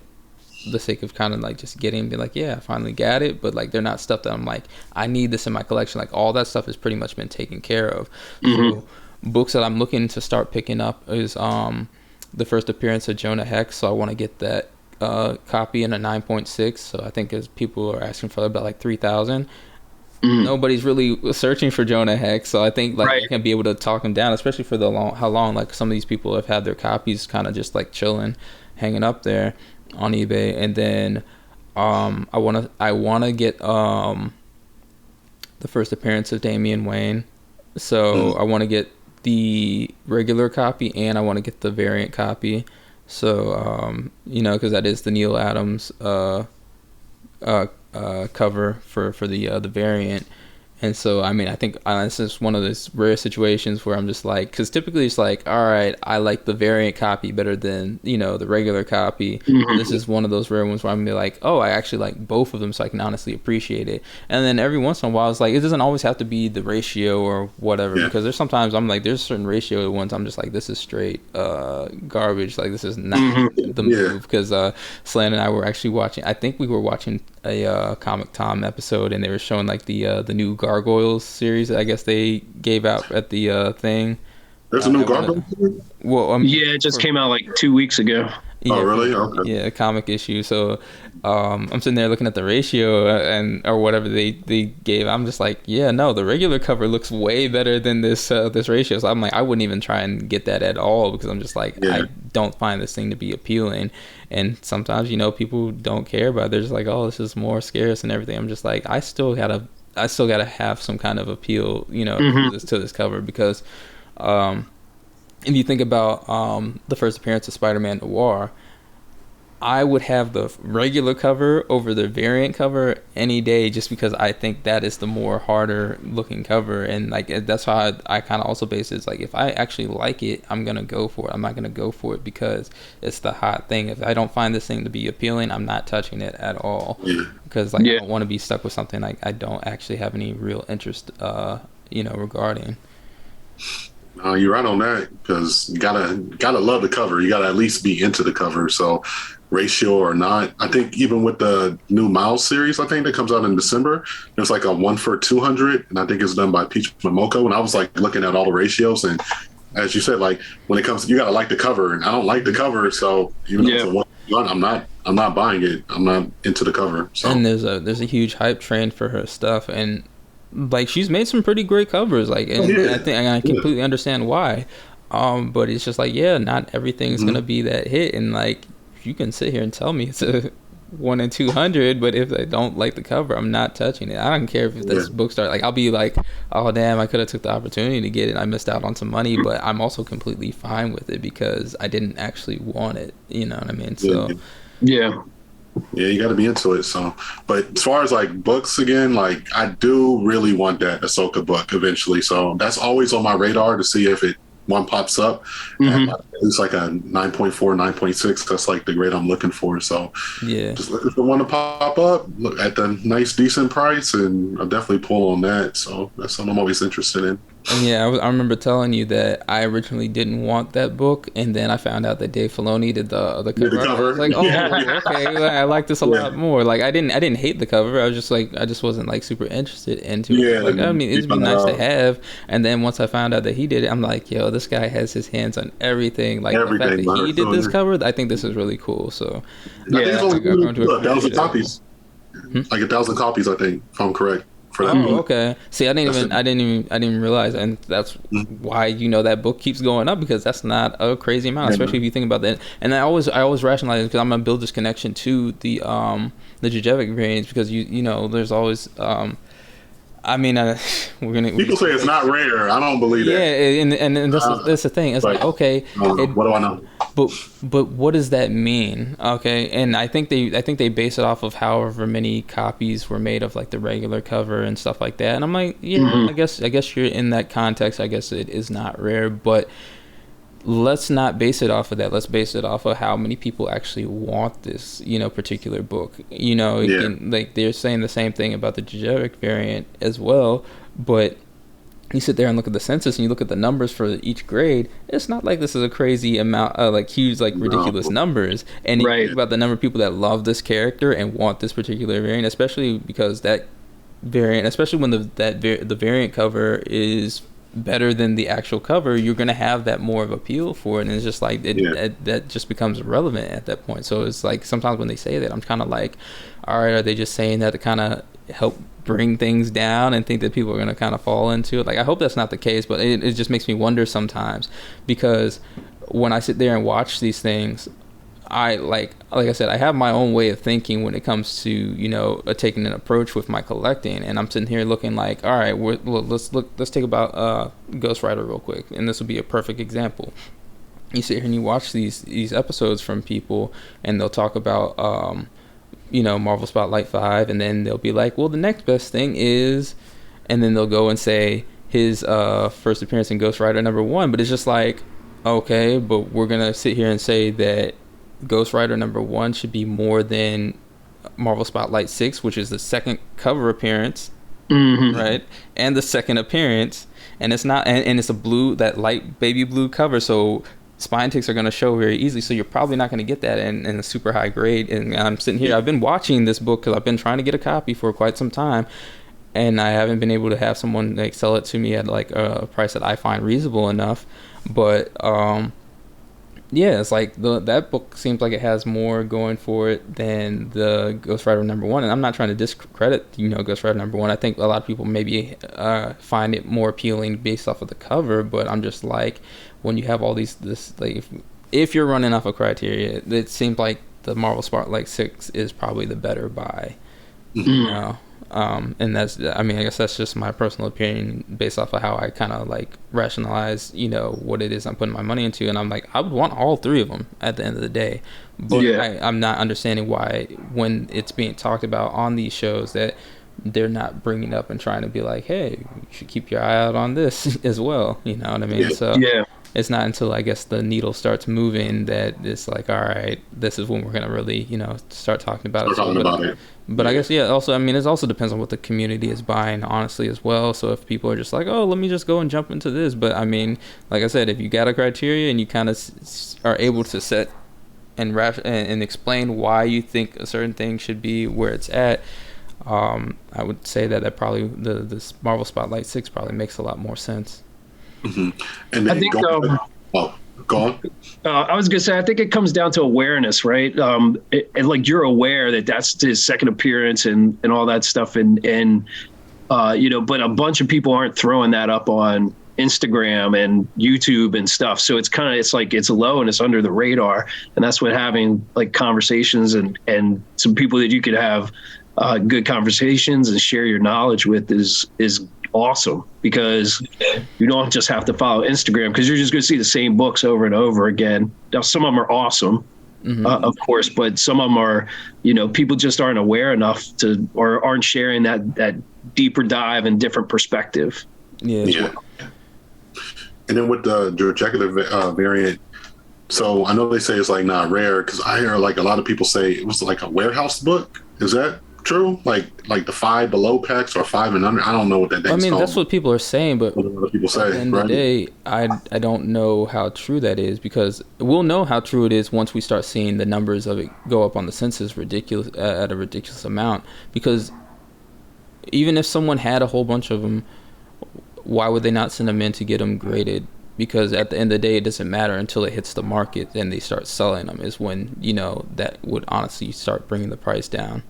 the sake of kind of like just getting, be like, yeah, I finally got it. But like they're not stuff that I'm like, I need this in my collection. Like all that stuff has pretty much been taken care of. So books that I'm looking to start picking up is the first appearance of Jonah Hex. So I want to get that copy in a 9.6. So I think as people are asking for about like 3,000. Nobody's really searching for Jonah Hex, so I think like I can be able to talk him down, especially for how long like some of these people have had their copies kind of just like chilling, hanging up there on eBay. And then I wanna get the first appearance of Damian Wayne, so I want to get the regular copy and I want to get the variant copy. So you know, because that is the Neil Adams cover for the variant. And so I mean, I think this is one of those rare situations where I'm just like, because typically it's like, all right, I like the variant copy better than, you know, the regular copy. This is one of those rare ones where I'm gonna be like, oh, I actually like both of them, so I can honestly appreciate it. And then every once in a while it's like, it doesn't always have to be the ratio or whatever, because there's sometimes I'm like, there's certain ratio ones I'm just like, this is straight garbage, like this is not the move. Because Slan and I were actually watching, I think we were watching a Comic Tom episode, and they were showing like the new Gargoyles series that I guess they gave out at the thing. There's a new Gargoyles series? Well, yeah, it just came out like 2 weeks ago. Yeah, oh, really? Okay. Yeah, a comic issue. So I'm sitting there looking at the ratio or whatever they gave. I'm just like, yeah, no, the regular cover looks way better than this ratio. So I'm like, I wouldn't even try and get that at all, because I'm just like, I don't find this thing to be appealing. And sometimes, you know, people don't care about it. They're just like, oh, this is more scarce and everything. I'm just like, I still gotta have some kind of appeal, you know, to this cover, because if you think about the first appearance of Spider-Man Noir, I would have the regular cover over the variant cover any day, just because I think that is the more harder looking cover. And like that's how I kind of also base it. It's like, if I actually like it, I'm gonna go for it. I'm not gonna go for it because it's the hot thing. If I don't find this thing to be appealing, I'm not touching it at all, because like I don't want to be stuck with something like I don't actually have any real interest you know, regarding. You're right on that because you gotta love the cover. You gotta at least be into the cover. So, ratio or not, I think even with the new Miles series, I think that comes out in December, there's like a 1 for 200, and I think it's done by Peach Momoko. And I was like looking at all the ratios, and as you said, like when it comes, you gotta like the cover, and I don't like the cover, so even though it's a 1, I'm not buying it. I'm not into the cover. So. And there's a huge hype train for her stuff, and like she's made some pretty great covers, like, and I completely understand why, but it's just like, yeah, not everything's gonna be that hit, and like you can sit here and tell me it's a 1 in 200, but if I don't like the cover, I'm not touching it. I don't care if this book starts, like I'll be like, oh damn, I could have took the opportunity to get it, I missed out on some money, but I'm also completely fine with it because I didn't actually want it, you know what I mean? So yeah, you got to be into it. So, but as far as like books again, like I do really want that Ahsoka book eventually. So that's always on my radar to see if one pops up. And it's like a 9.4, 9.6. That's like the grade I'm looking for. So just looking for one to pop up, look at the nice, decent price, and I'll definitely pull on that. So that's something I'm always interested in. And yeah, I remember telling you that I originally didn't want that book, and then I found out that Dave Filoni did the cover. I was like, oh, okay, I like this a lot more. Like I didn't hate the cover. I was just like, I just wasn't like super interested into it. Like, I mean, it'd be nice to have. And then once I found out that he did it, I'm like, yo, this guy has his hands on everything. Like the fact that he did this cover, I think this is really cool. So I think it's only 1,000 copies. Like 1,000 copies, I think, if I'm correct. Okay. See, I didn't even realize, and that's why that book keeps going up, because that's not a crazy amount, especially if you think about that. And I always rationalize it because I'm gonna build this connection to the Jajevic variants, because you know there's always I mean, we're gonna. People say it's not rare. I don't believe that. Yeah, and that's the thing. It's like, okay, what do I know? But what does that mean? Okay, and I think they base it off of however many copies were made of like the regular cover and stuff like that. And I'm like, I guess you're in that context. I guess it is not rare, but let's not base it off of that. Let's base it off of how many people actually want this, particular book. Like they're saying the same thing about the Jajevic variant as well, but you sit there and look at the census and you look at the numbers for each grade. It's not like this is a crazy amount, like huge, like ridiculous numbers. And you think about the number of people that love this character and want this particular variant, especially because that variant, especially when the variant cover is better than the actual cover, you're going to have that more of appeal for it, and it's just like that just becomes irrelevant at that point. So it's like sometimes when they say that, I'm kind of like, all right, are they just saying that to kind of help bring things down and think that people are going to kind of fall into it? Like, I hope that's not the case, but it just makes me wonder sometimes, because when I sit there and watch these things, I like I said, I have my own way of thinking when it comes to taking an approach with my collecting, and I'm sitting here looking like, all right, let's take about Ghost Rider real quick, and this will be a perfect example. You sit here and you watch these episodes from people, and they'll talk about Marvel Spotlight 5, and then they'll be like, well, the next best thing is, and then they'll go and say his first appearance in Ghost Rider #1, but it's just like, okay, but we're gonna sit here and say that Ghost Rider #1 should be more than Marvel Spotlight 6, which is the second cover appearance, right? And the second appearance, and it's not, and it's a blue, that light baby blue cover, so spine ticks are going to show very easily, so you're probably not going to get that in a super high grade. And I'm sitting here, I've been watching this book because I've been trying to get a copy for quite some time, and I haven't been able to have someone like sell it to me at like a price that I find reasonable enough. But yeah, it's like that book seems like it has more going for it than the Ghost Rider #1, and I'm not trying to discredit Ghost Rider #1. I think a lot of people maybe find it more appealing based off of the cover, but I'm just like, when you have all this like, if you're running off of criteria, it seems like the Marvel Spotlight 6 is probably the better buy. And that's, I mean, I guess that's just my personal opinion based off of how I kind of like rationalize, what it is I'm putting my money into. And I'm like, I would want all three of them at the end of the day. But I'm not understanding why, when it's being talked about on these shows, that they're not bringing up and trying to be like, hey, you should keep your eye out on this as well. You know what I mean? it's not until I guess the needle starts moving that it's like, all right, this is when we're gonna really, you know, start talking about it. But I guess, yeah, also, I mean, it also depends on what the community is buying, honestly, as well. So if people are just like, oh, let me just go and jump into this. But, I mean, like I said, if you got a criteria and you kind of are able to set and explain why you think a certain thing should be where it's at, I would say that probably, the Marvel Spotlight 6 probably makes a lot more sense. Mm-hmm. And then I think, go on. I was gonna say, I think it comes down to awareness, right? And like, you're aware that that's his second appearance and all that stuff, and you know, but a bunch of people aren't throwing that up on Instagram and YouTube and stuff. So it's like it's low and it's under the radar, and that's what having like conversations and some people that you could have good conversations and share your knowledge with is awesome, because you don't just have to follow Instagram, because you're just going to see the same books over and over again. Now, some of them are awesome, of course, but some of them are, you know, people just aren't aware enough to, or aren't sharing that deeper dive and different perspective. Yeah. And then with the executive variant, so I know they say it's like not rare, because I hear like a lot of people say it was like a warehouse book. Is that true? Like the 5 below packs or 5 and under? I don't know what that thing's called. I mean, that's what people are saying, but what people say, at the end of the day, I don't know how true that is, because we'll know how true it is once we start seeing the numbers of it go up on the census at a ridiculous amount. Because even if someone had a whole bunch of them, why would they not send them in to get them graded? Because at the end of the day, it doesn't matter until it hits the market and they start selling them, is when, you know, that would honestly start bringing the price down.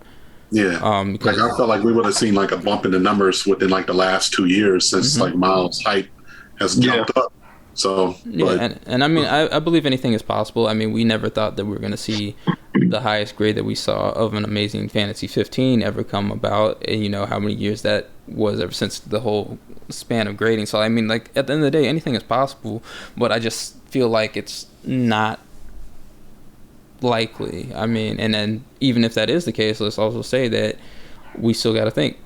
Yeah, because like I felt like we would have seen like a bump in the numbers within like the last 2 years, since like Miles' hype has jumped up. So and I mean, I believe anything is possible. I mean, we never thought that we were going to see the highest grade that we saw of an Amazing Fantasy 15 ever come about, and you know how many years that was ever since the whole span of grading. So I mean, like, at the end of the day, anything is possible, but I just feel like it's not likely. I mean, and then even if that is the case, let's also say that we still got to think,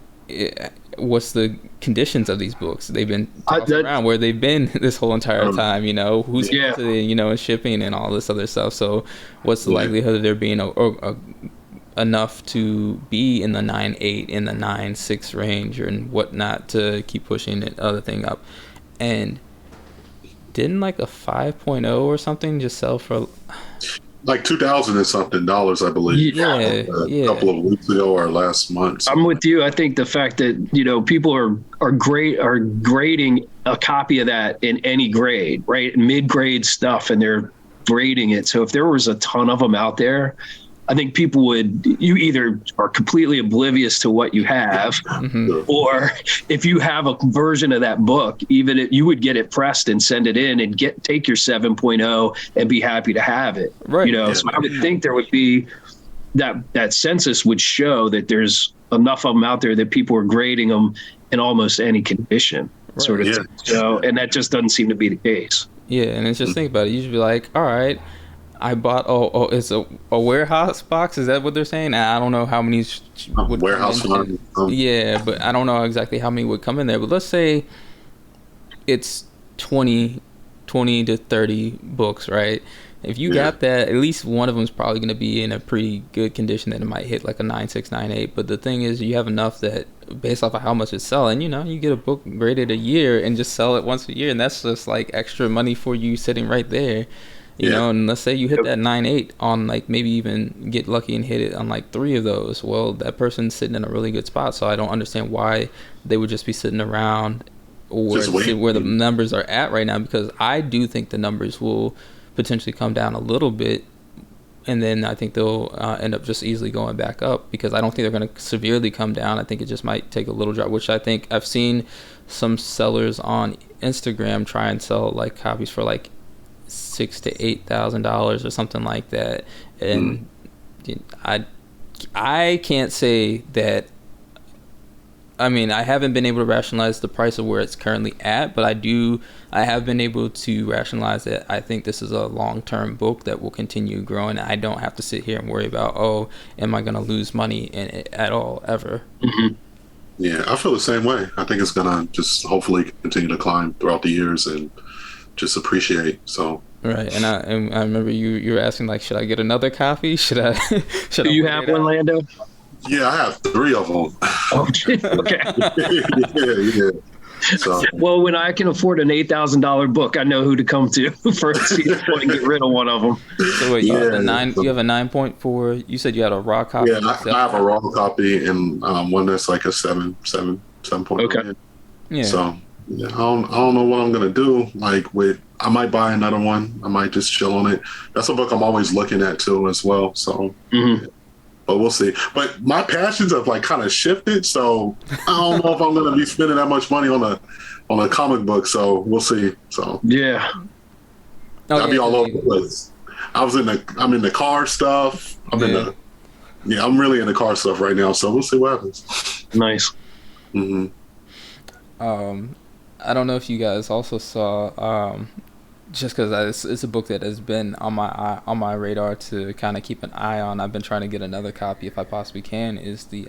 what's the conditions of these books? They've been tossed around, where they've been this whole entire time, you know, who's you know, shipping and all this other stuff. So what's the likelihood of there being enough to be in the 9.8, in the 9.6 range and whatnot to keep pushing the other thing up? And didn't like a 5.0 or something just sell for like $2,000 and something, I believe. Yeah, a couple of weeks ago or last month. I'm with you. I think the fact that, you know, people are grading a copy of that in any grade, right? Mid-grade stuff, and they're grading it. So if there was a ton of them out there, I think people you either are completely oblivious to what you have, or if you have a version of that book, even if you would get it pressed and send it in and take your 7.0 and be happy to have it. Right. You know, so I would think there would be that census would show that there's enough of them out there that people are grading them in almost any condition, sort of thing. So, and that just doesn't seem to be the case. Yeah, and it's just, think about it. You should be like, all right, I bought it's a warehouse box. Is that what they're saying? I don't know how many would warehouse come in. Yeah, but I don't know exactly how many would come in there. But let's say it's 20 to 30 books, right? If you got that, at least one of them is probably going to be in a pretty good condition that it might hit like a 9.6, 9.8. But the thing is, you have enough that based off of how much it's selling, you know, you get a book graded a year and just sell it once a year, and that's just like extra money for you sitting right there. You know, and let's say you hit that 9.8 on, like, maybe even get lucky and hit it on like 3 of those. Well, that person's sitting in a really good spot. So I don't understand why they would just be sitting around where the numbers are at right now, because I do think the numbers will potentially come down a little bit, and then I think they'll end up just easily going back up, because I don't think they're going to severely come down. I think it just might take a little drop, which I think I've seen some sellers on Instagram try and sell like copies for like $6,000 to $8,000 or something like that, and I can't say that. I mean, I haven't been able to rationalize the price of where it's currently at, but I have been able to rationalize that I think this is a long-term book that will continue growing. I don't have to sit here and worry about, am I going to lose money in it at all, ever? Yeah, I feel the same way. I think it's going to just hopefully continue to climb throughout the years and just appreciate. So. Right, and I remember you were asking like, should I get another copy? Should I? Should Do you have one, Lando? Yeah, I have 3 of them. Oh, okay. yeah. So. Well, when I can afford an $8,000 book, I know who to come to for a point and get rid of one of them. So wait, you have a 9.4. You said you had a raw copy. Yeah, I have a raw copy and one that's like a 7.0. Okay. Yeah. So yeah, I don't know what I'm gonna do. Like I might buy another one. I might just chill on it. That's a book I'm always looking at too, as well. So. Mm-hmm. But we'll see. But my passions have like kind of shifted, so I don't know if I'm going to be spending that much money on a comic book. So we'll see. So yeah, I'll be all over the place. I'm in the car stuff. I'm really in the car stuff right now. So we'll see what happens. Nice. Mm-hmm. I don't know if you guys also saw. Just because it's a book that has been on my radar to kind of keep an eye on. I've been trying to get another copy if I possibly can. Is the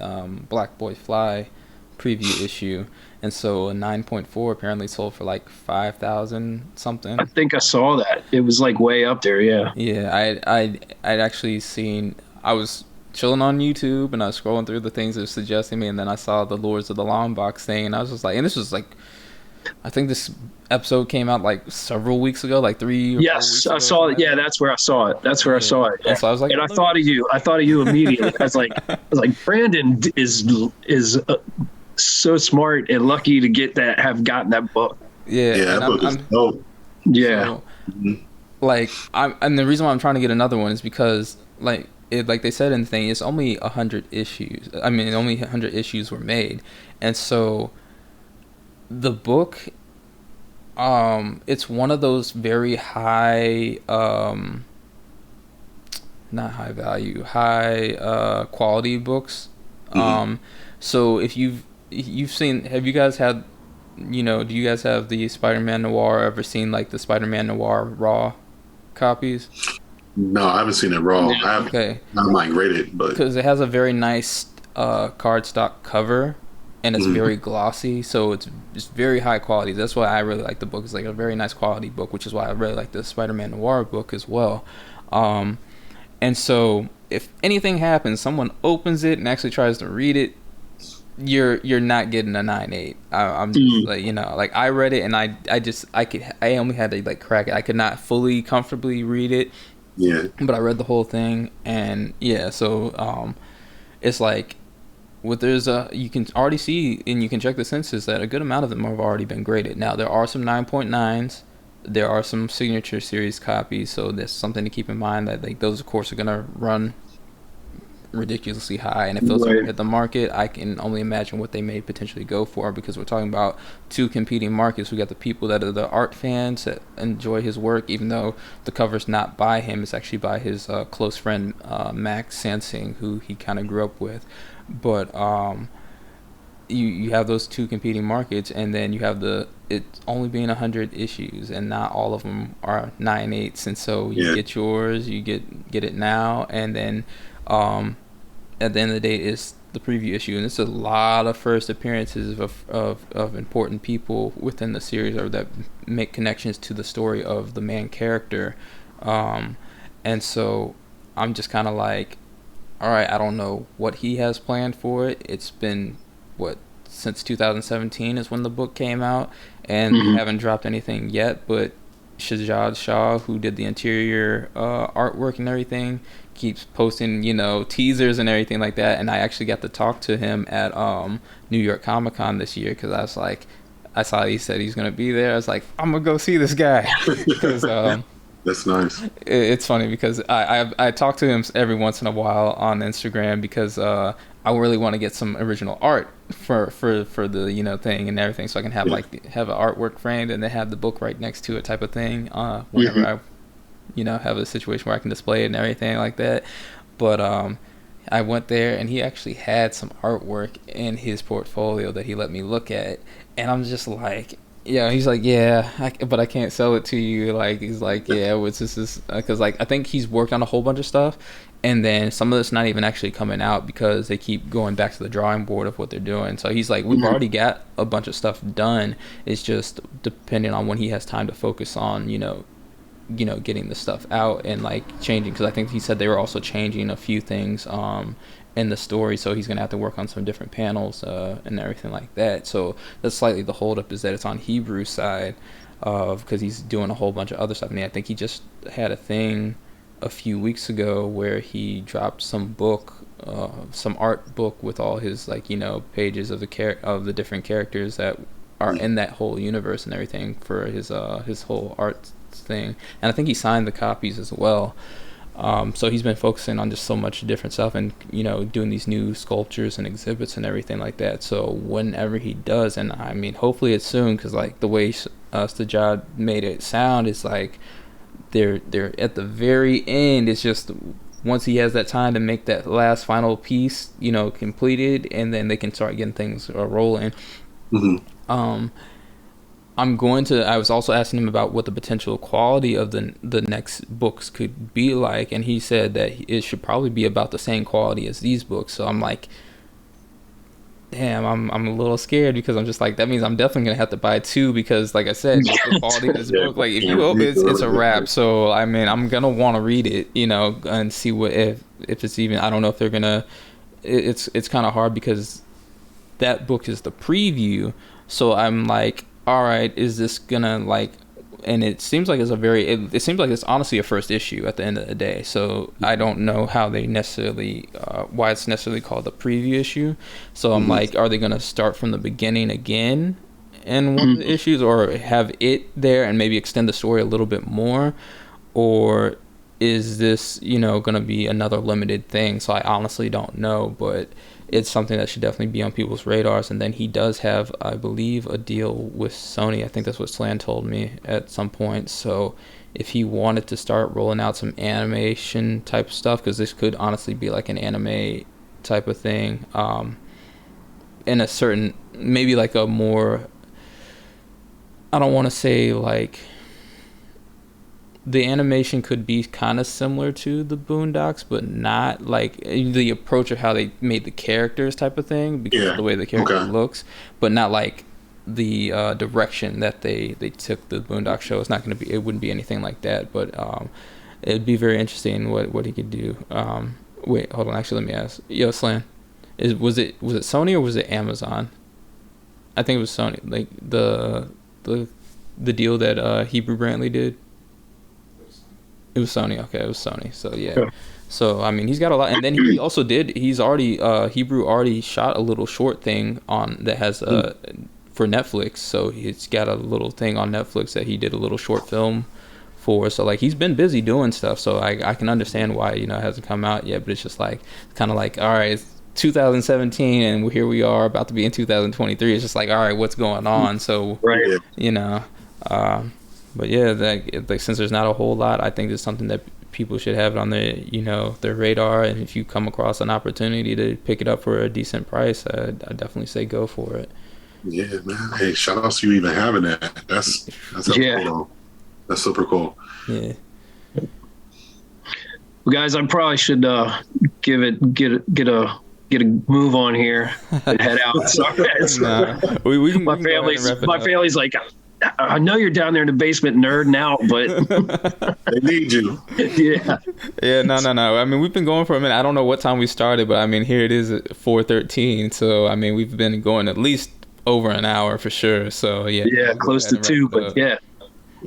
Black Boy Fly preview issue, and so a 9.4 apparently sold for like 5,000 something. I think I saw that. It was like way up there. Yeah. Yeah, I'd actually seen. I was chilling on YouTube and I was scrolling through the things that were suggesting me, and then I saw the Lords of the Long Box thing, and I was just like, and this was like. I think this episode came out like several weeks ago, like 3 or 4 weeks ago. I saw it. Yeah, that's where I saw it. I saw it. Yeah. So I was like, and I thought of you. I thought of you immediately. I was like, Brandon is so smart and lucky to have gotten that book. Yeah, that book is dope. Yeah. So, like, and the reason why I'm trying to get another one is because like they said in the thing, it's only 100 issues. I mean, only 100 issues were made, and so. The book, it's one of those very high, not high value, high quality books. Mm-hmm. So if you've seen, have you guys had, do you guys have the Spider-Man Noir? Ever seen like the Spider-Man Noir raw copies? No, I haven't seen it raw. I might rate it, but because it has a very nice cardstock cover. And it's very glossy, so it's very high quality. That's why I really like the book. It's like a very nice quality book, which is why I really like the Spider-Man Noir book as well. And so if anything happens, someone opens it and actually tries to read it, you're not getting a 9.8. I'm just like, like I read it and I only had to like crack it. I could not fully comfortably read it. Yeah. But I read the whole thing, and so it's like. You can already see, and you can check the census, that a good amount of them have already been graded. Now, there are some 9.9s, there are some signature series copies, so there's something to keep in mind that like those, of course, are going to run ridiculously high, and if those ever hit the market, I can only imagine what they may potentially go for, because we're talking about two competing markets. We got the people that are the art fans that enjoy his work, even though the cover's not by him, it's actually by his close friend Max Sansing, who he kind of grew up with. But you have those two competing markets, and then you have it's only being 100 issues, and not all of them are 9.8s, and so you get yours, you get it now, and then at the end of the day is the preview issue, and it's a lot of first appearances of important people within the series, or that make connections to the story of the main character, and so I'm just kind of like, all right, I don't know what he has planned for it. It's been, since 2017 is when the book came out, and we haven't dropped anything yet, but Shahzad Shah, who did the interior artwork and everything, keeps posting, teasers and everything like that, and I actually got to talk to him at New York Comic Con this year, because I was like, I saw he said he's going to be there. I was like, I'm going to go see this guy. Because that's nice. It's funny because I talk to him every once in a while on Instagram, because I really want to get some original art for the thing and everything, so I can have have an artwork framed and then have the book right next to it type of thing whenever I have a situation where I can display it and everything like that. But I went there and he actually had some artwork in his portfolio that he let me look at, and I'm just like, Yeah, he's like, but I can't sell it to you. Like, he's like, yeah, what's this? Because like I think he's worked on a whole bunch of stuff, and then some of it's not even actually coming out because they keep going back to the drawing board of what they're doing. So he's like, we've already got a bunch of stuff done. It's just depending on when he has time to focus on, getting the stuff out and like changing. Because I think he said they were also changing a few things in the story, so he's gonna have to work on some different panels and everything like that. So that's slightly the holdup, is that it's on Hebrew side because he's doing a whole bunch of other stuff. And I think he just had a thing a few weeks ago where he dropped some art book with all his pages of the different characters that are in that whole universe and everything for his whole art thing. And I think he signed the copies as well. So he's been focusing on just so much different stuff and, doing these new sculptures and exhibits and everything like that. So whenever he does, and I mean, hopefully it's soon, because like the way Stajad made it sound is like they're at the very end. It's just once he has that time to make that last final piece, completed, and then they can start getting things rolling. Mm-hmm. I was also asking him about what the potential quality of the next books could be like, and he said that it should probably be about the same quality as these books. So I'm like, damn, I'm a little scared, because I'm just like, that means I'm definitely gonna have to buy two, because like I said, the quality of this book, like if you open it's a wrap. So I mean, I'm gonna want to read it, and see what if it's even. I don't know if they're gonna. It's kind of hard because that book is the preview. So I'm like, all right, is this gonna like, and it seems like it seems like it's honestly a first issue at the end of the day. So I don't know how they necessarily, why it's necessarily called the preview issue. So I'm like, are they gonna start from the beginning again in one of the issues, or have it there and maybe extend the story a little bit more, or is this, gonna be another limited thing? So I honestly don't know, but it's something that should definitely be on people's radars. And then he does have, I believe, a deal with Sony. I think that's what Slan told me at some point. So if he wanted to start rolling out some animation type stuff, because this could honestly be like an anime type of thing, in a certain, maybe like a more, I don't want to say like, the animation could be kind of similar to the Boondocks, but not like the approach of how they made the characters type of thing, because of the way the character looks, but not like the direction that they took the Boondock show. It's not going to be, it wouldn't be anything like that, but it'd be very interesting what he could do. Wait, hold on. Actually, let me ask. Yo, Slan, was it Sony or was it Amazon? I think it was Sony. Like the deal that Hebrew Brantley did. It was Sony. Okay, it was Sony. So yeah. Sure. So I mean, he's got a lot, and then Hebrew already shot a little short thing on that has for Netflix. So he's got a little thing on Netflix that he did a little short film for. So like, he's been busy doing stuff. So I can understand why it hasn't come out yet. But it's just like, kind of like, all right, it's 2017 and here we are about to be in 2023. It's just like, all right, what's going on? So right. But yeah, like since there's not a whole lot, I think it's something that people should have on their radar. And if you come across an opportunity to pick it up for a decent price, I definitely say go for it. Yeah, man. Hey, shout out to you even having that. That's cool. That's super cool. Yeah. Well, guys, I probably should get a move on here and head out. Sorry. My family's like, I know you're down there in the basement nerding out, but they need you. Yeah. Yeah, no. I mean, we've been going for a minute. I don't know what time we started, but I mean, here it is at 4:13. So I mean, we've been going at least over an hour for sure. So yeah. Yeah, close to 2, but yeah.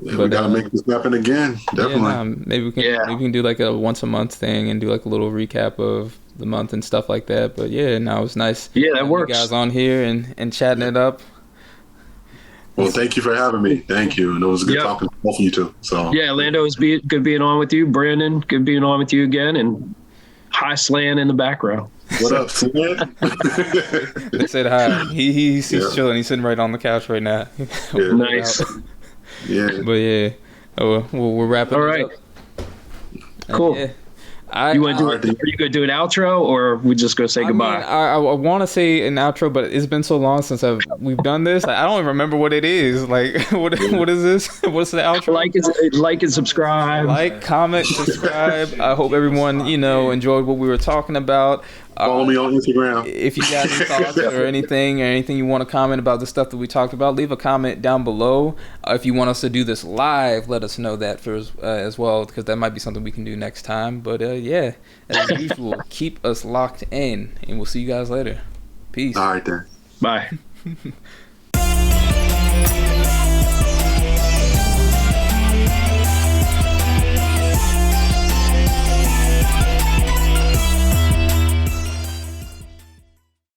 Yeah, we gotta make this happen again. Definitely. Yeah, maybe we can do like a once a month thing and do like a little recap of the month and stuff like that. But yeah, no, it was nice. Yeah, that works. You guys on here and chatting it up. Well, thank you for having me. Thank you. And it was good talking to both of you two. So yeah, Lando, it was good being on with you. Brandon, good being on with you again. And hi, Slan in the background. What up, Slan? They said hi. He's chilling. He's sitting right on the couch right now. Yeah. Nice. Yeah. But yeah, we're wrapping all right. up. Cool. Are you going to do an outro, or we just going to say goodbye? I want to say an outro, but it's been so long since we've done this. I don't even remember what it is. Like, what is this? What's the outro? Like and subscribe. Like, comment, subscribe. I hope everyone, enjoyed what we were talking about. Follow me on Instagram. If you got any thoughts or anything you want to comment about the stuff that we talked about, leave a comment down below. If you want us to do this live, let us know that as well, because that might be something we can do next time. But yeah, as usual, keep us locked in, and we'll see you guys later. Peace. All right then. Bye.